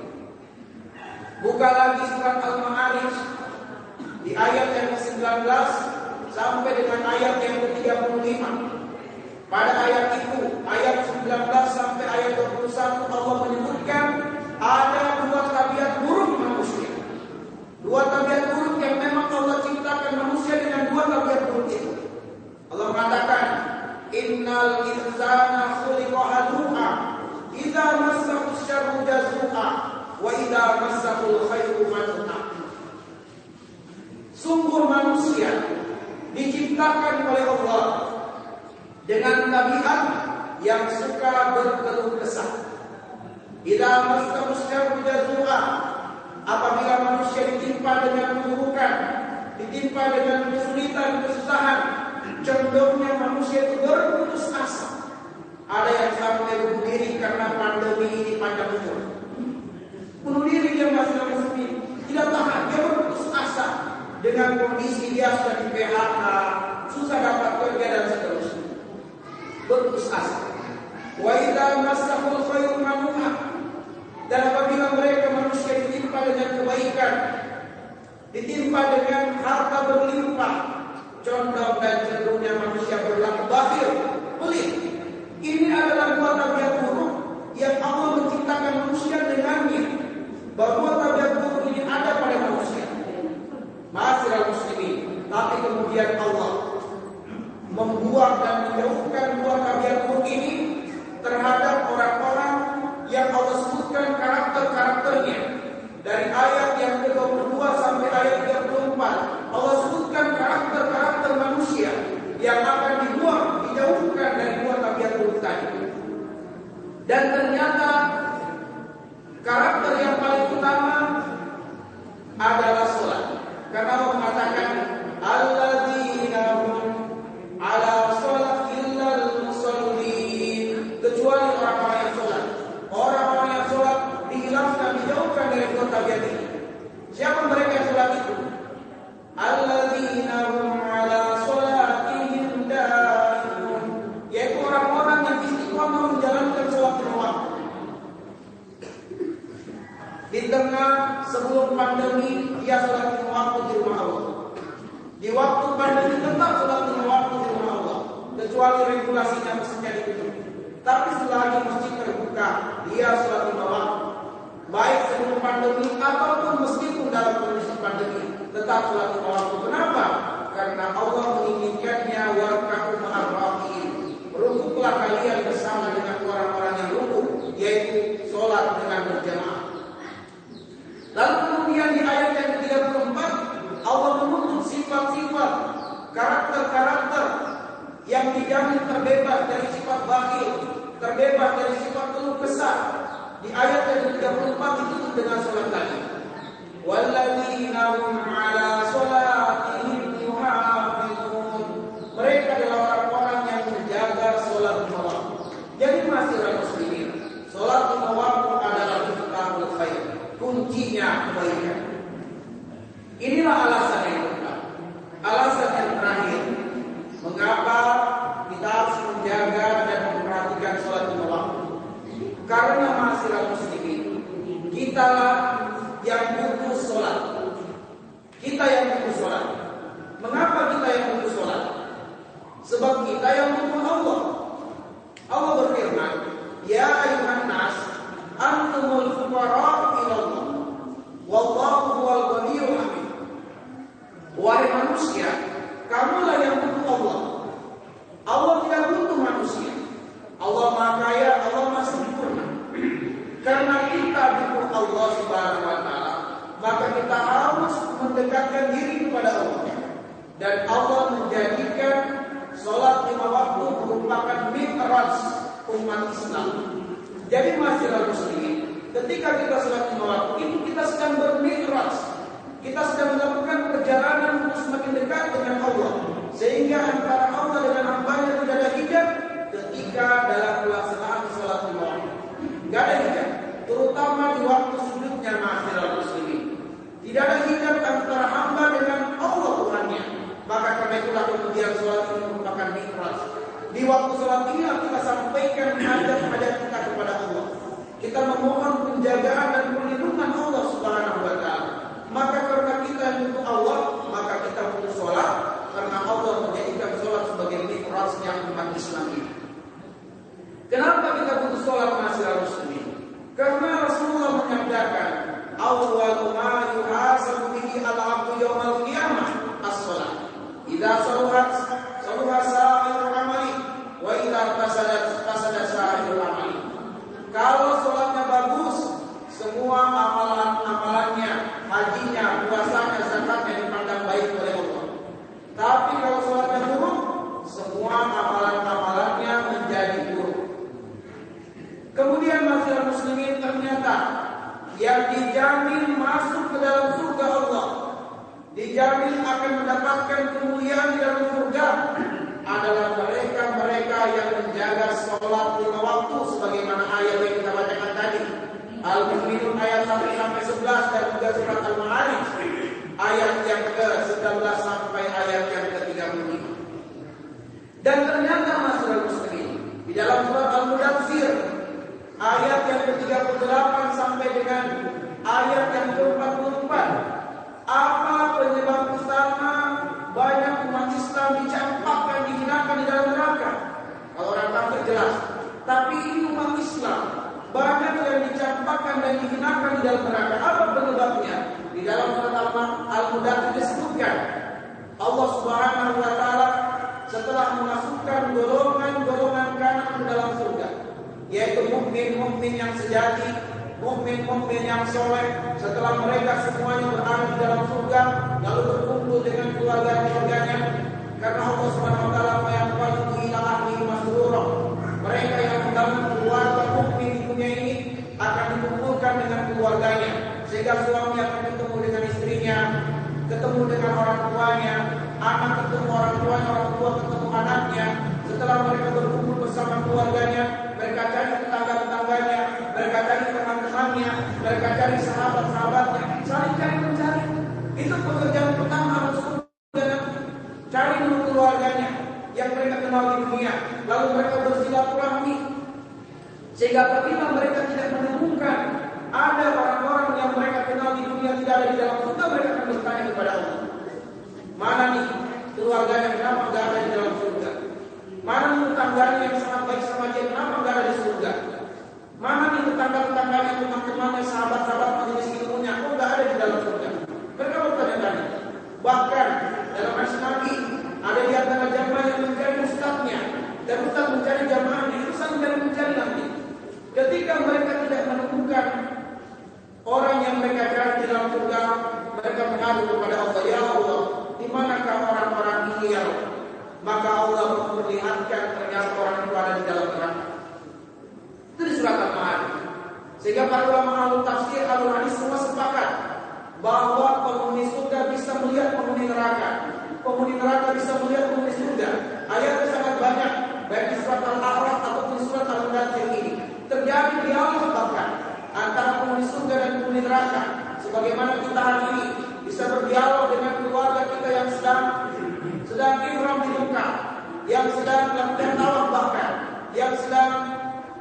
Buka lagi surat Al-Ma'arij di ayat yang ke-19 sampai dengan ayat yang ke-35. Pada ayat itu, ayat 19 sampai ayat 21 Allah menyebutkan ada dua tabiat buruk manusia. Dua tabiat buruk yang memang Allah ciptakan manusia dengan dua tabiat buruk itu. Allah mengatakan, innal insana khuliqa halu'a, idza massahu syarru jazua, wa idza massahu khairu manu'a. Sungguh manusia diciptakan oleh Allah dengan tabiat yang suka berkeluh kesah. Idza massahu syarru jazua, apabila manusia ditimpa dengan keburukan, ditimpa dengan kesulitan, kesusahan, cenderungnya manusia itu berputus asa. Ada yang sampai bunuh diri karena pandemi ini panjang umur. Bunuh diri dia masih muslim, tidak tahan, dia berputus asa dengan kondisi dia sudah di PHK, susah dapat kerja dan seterusnya. Berputus asa. Wa idza massahul khairu manuha. Dan apabila mereka manusia ditimpa dengan kebaikan, ditimpa dengan harta berlimpah, condong dan cenderungnya manusia berlaku bakhil, pelit. Ini adalah dua tabiat buruk yang Allah menciptakan manusia dengannya. Bahwa tabiat buruk ini ada pada manusia. Ma'asyiral muslimin, tapi kemudian Allah membuang dan menjauhkan dua tabiat buruk ini terhadap orang-orang yang Allah sebutkan karakter-karakternya. Dari ayat yang ke-22 sampai ayat 34, Allah sebutkan karakter-karakter manusia yang akan dibuang, dijauhkan dari dua tabiat buruk tadi. Dan ternyata karakter yang paling utama adalah salat. Karena Allah mengatakan alladzina hum ala salatillal musallin, kecuali orang-orang yang salat. Orang-orang yang salat dihilangkan, dijauhkan dari dua tabiat ini. Siapa mereka yang salat itu? Alladzina hum ala salatihim daimun, yaitu orang-orang yang istiqomah menjalankan salat lima waktu. Di tengah sebelum pandemi dia salat lima waktu di rumah Allah. Di waktu pandemi tetap salat lima waktu di rumah Allah, kecuali regulasinya masjidnya ditutup. Tapi selagi masjid terbuka, dia salat lima waktu. Baik sebelum pandemi ataupun meskipun dalam kondisi pandemi, tetap salat lima waktu. Kenapa? Karena Allah menginginkannya warka'u ma'ar raki'in. Rukuklah kalian bersama dengan orang-orang yang rukuk, yaitu salat dengan berjamaah. Lalu kemudian di ayat yang ke-34 Allah menuntut sifat-sifat karakter-karakter yang dijamin terbebas dari sifat bakhil, terbebas dari sifat keluh kesah. Di ayat yang ke-34 ditutup dengan salat tadi. Walladzina hum 'ala salatihim yuhafizun. Mereka adalah orang-orang yang menjaga salat lima waktu. Jadi masyiral muslimin, salat lima waktu adalah miftahul khair, kuncinya kebaikan. Inilah alasan yang keempat. Alasan yang terakhir, mengapa kita harus menjaga dan memperhatikan salat lima waktu. Karena masyiral muslimin, kitalah yang butuh salat. Kita yang butuh salat. Mengapa kita yang butuh salat? Sebab kita yang butuh Allah. Allah berfirman, ya ayuhan nas, antumul fuqara ila Allah, wallahu huwal ghaniyyul hamid. Wahai manusia, kamulah yang butuh Allah. Allah tidak butuh manusia. Allah Maha Kaya, Allah Maha Sempurna. Karena kita butuh Allah Subhanahu wa taala, maka kita harus mendekatkan diri kepada Allah. Dan Allah menjadikan salat lima waktu merupakan mi'raj umat Islam. Jadi masyiral muslimin, ketika kita salat lima waktu itu kita sedang bermi'raj. Kita sedang melakukan perjalanan untuk semakin dekat dengan Allah, sehingga antara Allah dengan hambanya tidak ada hijab ketika dalam pelaksanaan salat lima waktu. Tidak ada hijab, terutama di waktu sujudnya masyiral muslimin. Tidak ada hijab antara hamba dengan Allah Tuhannya. Maka karena itulah kemudian salat ini merupakan mi'raj. Di waktu salat ini kita sampaikan hajat-hajat kita kepada Allah. Kita memohon penjagaan dan perlindungan Allah Subhanahu wa taala. Maka karena kita butuh Allah, maka kita butuh salat, karena Allah menjadikan salat sebagai mi'rajnya umat Islam ini. Kenapa kita butuh salat masyiral muslimin? Karena Rasulullah menyabdakan, awwalu ma yuhasabu bihi al-'abdu yaumal qiyamah as-shalah. Idza saluhat sa'irul amali wa idza fasadat sa'irul amali. Kalau salatnya bagus, semua amalan-amalannya, hajinya, puasanya, zakatnya dipandang baik oleh Allah. Tapi kalau salatnya buruk, semua amalan-amalannya menjadi buruk. Kemudian masyiral muslimin, ternyata yang dijamin masuk ke dalam surga Allah, dijamin akan mendapatkan kemuliaan di dalam surga, adalah mereka yang menjaga sholat 5 waktu sebagaimana ayat yang kita bacakan tadi. Al-Mu'minun ayat 1-11 dan juga surat Al-Ma'arij ayat yang ke-19 sampai ayat yang ke-35. Dan ternyata masyarakat muslimin di dalam surat Al-Mudaththir ayat yang ke-38 sampai dengan ayat yang ke-44, apa penyebab utama banyak umat Islam dicampakkan, dihinakan di dalam neraka? Kalau orang kafir jelas, tapi ini umat Islam banyak yang dicampakkan dan dihinakan di dalam neraka. Apa penyebabnya? Di dalam surat Al-Mudaththir disebutkan Allah Subhanahu wa taala setelah memasukkan golongan-golongan kanan ke dalam surga, yaitu mukmin-mukmin yang sejati, mukmin-mukmin yang soleh. Setelah mereka semuanya berada di dalam surga, lalu berkumpul dengan keluarga-keluarganya, karena Allah Subhanahu wa taala menyampaikan ila ahli masrura. Mereka yang membangun keluarga mukmin di dunia ini akan dikumpulkan dengan keluarganya, sehingga suami akan ketemu dengan istrinya, ketemu dengan orang tuanya, anak ketemu orang tuanya, orang tua ketemu anaknya. Setelah mereka berkumpul bersama keluarganya, mereka cari tetangga-tetangganya, mereka cari teman-temannya, mereka cari sahabat-sahabatnya, saling cari mencari. Itu pekerjaan pertama Rasul, cari dulu keluarganya yang mereka kenal di dunia, lalu mereka bersilaturahmi, sehingga apabila mereka tidak menemukan ada orang-orang yang mereka kenal di dunia tidak ada di dalam surga, mereka akan bertanya kepada Allah, mana nih keluarganya, kenapa tidak ada di dalam surga? Mana nih tetangganya yang sangat baik sama dia, kenapa tidak ada di surga? Mana nih tetangga-tetangganya, teman-temannya, sahabat-sahabat majelis ilmunya, kok tidak ada di dalam surga? Mereka bertanya-tanya. Bahkan dalam hadis Nabi ada di antara jamaah yang mencari ustadznya, dan ustadz mencari jamaahnya, itu sambil mencari nanti. Ketika mereka tidak menemukan orang yang mereka cari di dalam surga, mereka mengadu kepada Allah, ya Allah, di manakah orang-orang ini ya Allah? Maka Allah memperlihatkan ternyata orang itu ada di dalam neraka. Itu di surat Al-Ma'arij. Sehingga para ulama ahli tafsir, ahli hadis semua sepakat bahwa penghuni surga bisa melihat penghuni neraka, penghuni neraka bisa melihat penghuni surga. Ayatnya sangat banyak, baik di surat Al-A'raf ataupun di surat Al-Mudaththir ini. Terjadi dialog bahkan antara penghuni surga dan penghuni neraka. Sebagaimana kita hari ini bisa berdialog dengan keluarga kita yang sedang ihram di Mekah, yang sedang melakukan tawaf bahkan, yang sedang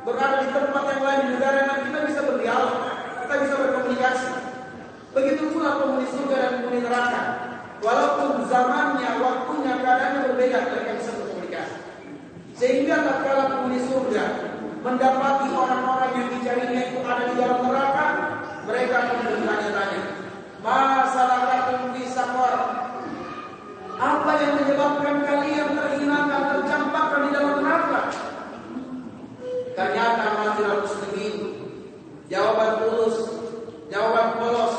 berada di tempat yang lain di negara yang kita bisa berdialog, kita bisa berkomunikasi. Begitu pula penghuni surga dan penghuni neraka. Walaupun zamannya, waktunya, keadaannya berbeda, mereka bisa berkomunikasi. Sehingga tatkala penghuni surga mendapati orang-orang yang dicarinya itu ada di dalam neraka, mereka akan bertanya-tanya, masalahnya fi saqar, apa yang menyebabkan kalian terhinakan, tercampakkan di dalam neraka? Ternyata masyarakat muslimin, jawaban tulus, jawaban polos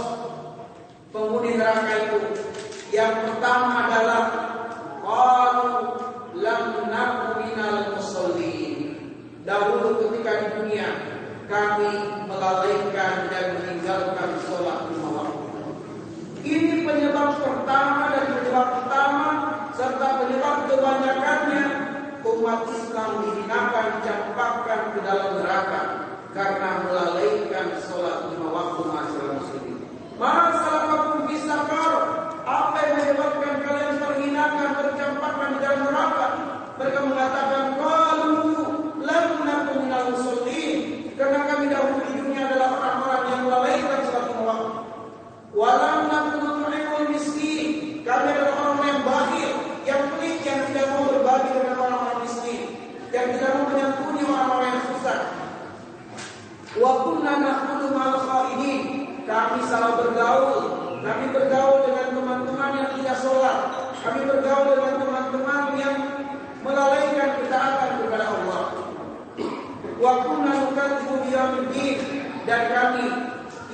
penghuni neraka itu yang pertama adalah qalu lam naku minal musallin. Dahulu ketika di dunia kami melalaikan dan meninggalkan sholat 5 waktu. Ini penyebab pertama dan penyebab utama serta penyebab kebanyakannya umat Islam dihinakan, dicampakkan ke dalam neraka karena melalaikan sholat 5 waktu masyarakat muslimin. Masalah fi saqar, apa yang menyebabkan kalian terhinakan, tercampakkan di dalam neraka? Mereka mengatakan qalu lam naku minal musallin, karena kami dahulu di dunia adalah orang-orang yang melalaikan sholat 5 waktu. Walam naku nut'imul miskin, kami adalah orang yang bakhil, yang pelit, yang tidak mau berbagi dengan orang-orang miskin, yang tidak mau menyantuni orang-orang yang susah. Wa kunna nakhudhu ma'al khaidin, kami salah bergaul, kami bergaul dengan teman-teman yang tidak sholat, kami bergaul dengan teman-teman yang melalaikan ketaatan kepada Allah. Wa kunna nukadzibu biyaumiddin, dan kami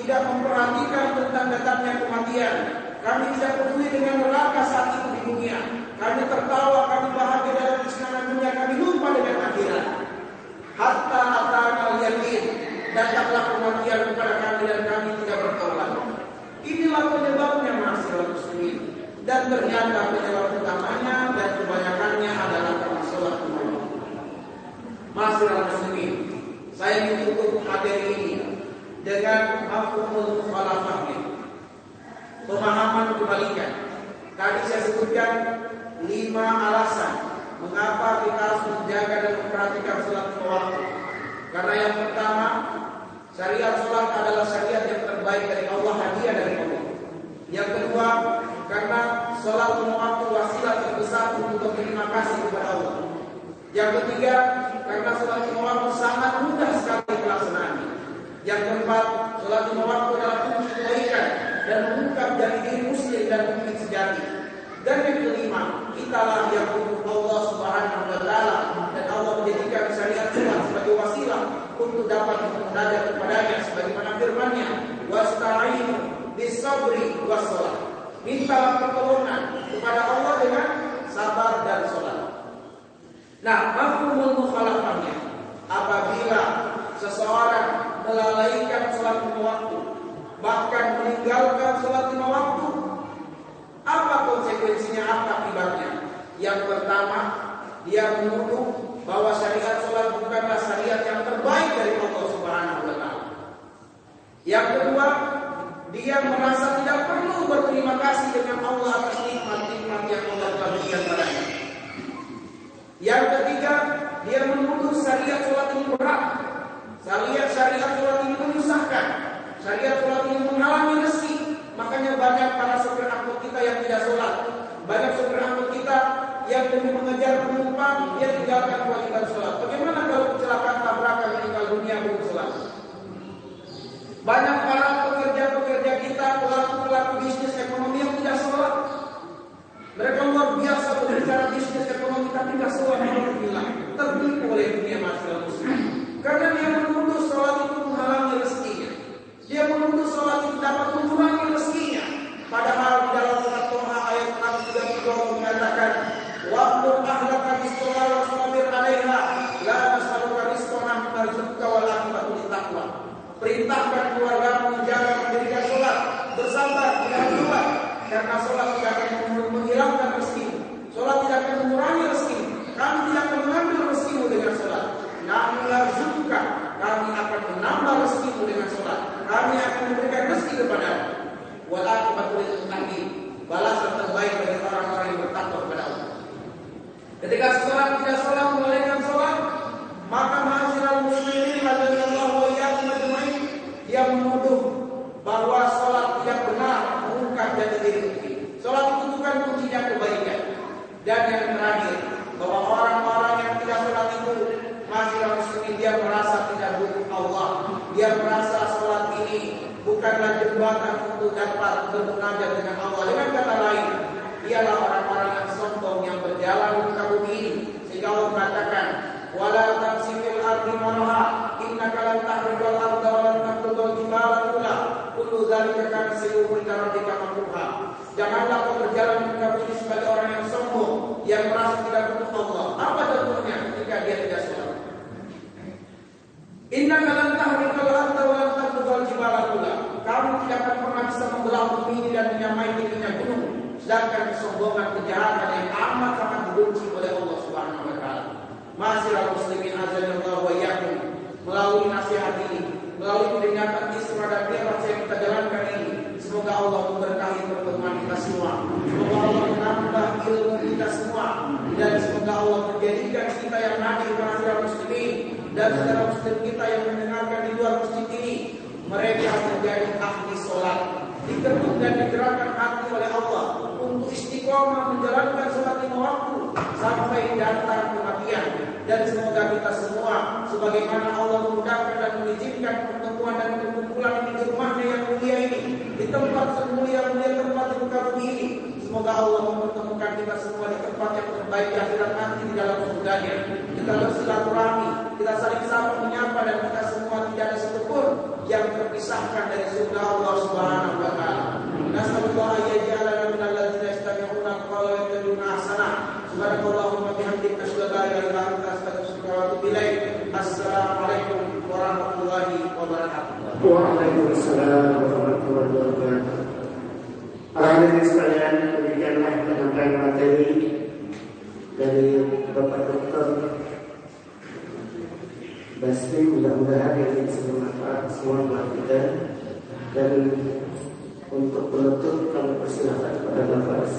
tidak memperhatikan tentang datangnya kematian. Kami tidak peduli dengan neraka saat itu di dunia. Kami tertawa, kami bahagia dalam kesenangan dunia, kami lupa dengan akhirat. Hatta atana al-yaqin, datanglah kematian kepada kami dan kami tidak bertobat. Inilah penyebabnya masyarakat muslimin. Dan ternyata penyebab utamanya dan kebanyakannya adalah Masyarakat muslimin, saya menutup materi ini dengan mafhumul mukhalafahnya, pemahaman kebalikan. Tadi saya sebutkan 5 alasan mengapa kita harus menjaga dan memperhatikan sholat lima waktu. Karena yang pertama, syariat sholat adalah syariat yang terbaik dari Allah, hadiah dari Allah. Yang kedua, karena sholat lima waktu wasilah terbesar untuk berterima kasih kepada Allah. Yang ketiga, karena sholat lima waktu sangat mudah sekali pelaksanaannya. Yang keempat, sholat lima waktu adalah kunci kebaikan dan mengungkap dari diri muslim dan mukmin sejati. Dan yang kelima, kitalah yang butuh Allah Subhanahu wa taala, dan Allah menjadikan syariat sholat sebagai wasilah untuk dapat menghadap kepadanya sebagaimana firman-Nya, wasta'inu bis-sabri was-shalah. Mintalah pertolongan kepada Allah dengan sabar dan sholat. Nah, mafhumul mukhalafahnya, apabila seseorang melalaikan sholat lima waktu, bahkan meninggalkan sholat lima waktu, apa konsekuensinya, apa akibatnya? Yang pertama, dia menuduh bahwa syariat sholat bukanlah syariat yang terbaik dari Allah Subhanahu wa taala. Yang kedua, dia merasa tidak perlu berterima kasih dengan Allah atas nikmat-nikmat yang Allah telah berikan padanya. Yang ketiga, dia menuduh syariat sholat ini berat. Syariat sholat ini menyusahkan. Syariat sholat ini menghalangi rezeki. Makanya banyak para sopir angkut kita yang tidak sholat. Banyak sopir angkut kita yang demi mengejar penumpang, dia tinggalkan kewajiban sholat. Bagaimana kalau kecelakaan tabrakan meninggal dunia belum sholat? Banyak para pekerja-pekerja kita, pelaku-pelaku bisnis ekonomi yang tidak sholat. Mereka luar biasa berbicara bisnis ekonomi tapi tidak sholat, alhamdulillah, tertipu oleh dunia masyarakat muslim. Karena dia menuduh sholat itu menghalangi rezekinya. Dia menuduh sholat itu dapat mengurangi rezekinya. Padahal dalam surat Toha ayat 632 mengatakan, wa'mur ahlaka bis-sholati wastabir 'alaiha, la nas'aluka rizqan nahnu narzuquka wal 'aqibatu lit-taqwa. Perintahkan keluarga menjaga mendirikan sholat, bersabar dengan sholat, karena sholat tidak akan menghilangkan rezeki. Sholat tidak akan mengurangi rezeki. Kami tidak akan mengambil rezekimu dengan sholat. Nahnu narzuquka, kami akan menambah rezekimu dengan sholat. Kami akan memberikan rezeki kepadamu. Wal 'aqibatu lit-taqwa, balasan terbaik bagi orang-orang yang bertakwa kepada Allah. Ketika seseorang tidak sholat, melalaikan sholat, maka ma'asyiral muslimin radhiyallahu wa iyyakum ajmain, dia menuduh bahwa sholat tidak benar, mengungkap jati diri mukmin. Sholat itu bukan kuncinya kebaikan. Dan yang terakhir, bahwa orang-orang yang tidak sholat itu, ma'asyiral muslimin, dia merasa tidak butuh Allah. Dia merasa sholat ini bukanlah jembatan untuk dapat bermunajat dengan Allah. Dengan kata lain, dialah orang-orang yang sombong yang berjalan di muka bumi ini. Sehingga Allah mengatakan, wala tamshi fil ardi maraha innaka lan tahrijal arda wa lan tablughal jibala tula kullu dzalika kana sayyuhu inda rabbika makruha. Janganlah kau berjalan di muka bumi sebagai orang yang sombong, yang merasa tidak butuh Allah. Apa contohnya ketika dia tidak sholat? Innaka lan tahrijal arda wa lan tablughal jibala tula. Kamu tidak akan pernah bisa membelah bumi ini dan menyamai tingginya gunung. Sedangkan kesombongan, kejahatan yang amat sangat dibenci oleh Allah Subhanahu wa taala. Ma'asyiral muslimin azanillahu wa iyyakum, melalui nasihat ini, melalui peringatan Isra dan Mi'raj yang kita jalankan ini, semoga Allah memberkahi pertemuan kita semua. Semoga Allah menambah ilmu kita semua, dan semoga Allah menjadikan kita yang hadir ma'asyiral muslimin dan saudara muslim kita yang mendengarkan di luar masjid ini, mereka menjadi ahli sholat, diketuk dan digerakkan hati oleh Allah untuk istiqomah menjalankan sholat lima waktu sampai datang kematian. Dan semoga kita semua, sebagaimana Allah memudahkan dan mengizinkan pertemuan dan perkumpulan ini di rumahnya yang mulia ini, di tempat semulia-mulia tempat di muka bumi ini, semoga Allah mempertemukan kita semua di tempat yang terbaik di akhirat nanti di dalam surganya. Kita bersilaturahmi, kita saling sapa menyapa, dan kita semua tidak ada satupun yang terpisahkan dari surga Allah Subhanahu wa taala. Nasallallahu ayyajalana minal ladzina yastami'una al-qawla wa yattabi'una ahsana. Subhanallahumma bihamdika asyhadu an la ilaha illa anta astaghfiruka wa atubu ilaik. Assalamualaikum warahmatullahi wabarakatuh. Waalaikumsalam warahmatullahi wabarakatuh. Hadirin sekalian, demikianlah penyampaian materi dari Bapak Dr. Tasbih mudah-mudahan yang bisa bermanfaat semua buat kita. Dan untuk penutup kami persilahkan kepada Bapak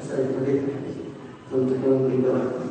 Saifuddin untuk memberi doa.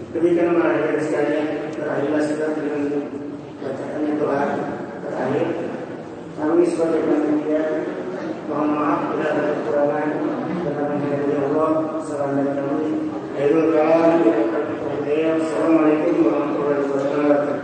Demikian para hadirin sekalian, terakhirlah kita dengan bacaan doa terakhir. Kami sebagai panitia mohon maaf bila ada kekurangan dan Allah. Salam dari kami. Assalamualaikum warahmatullahi wabarakatuh.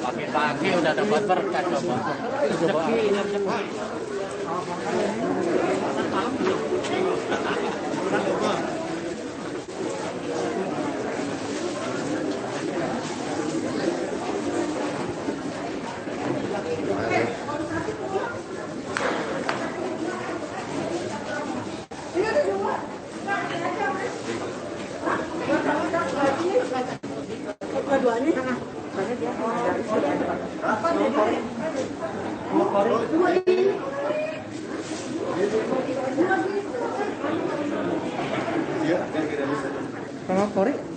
Pagi-pagi udah dapat berkat coba. Dua-duanya Sama Kori.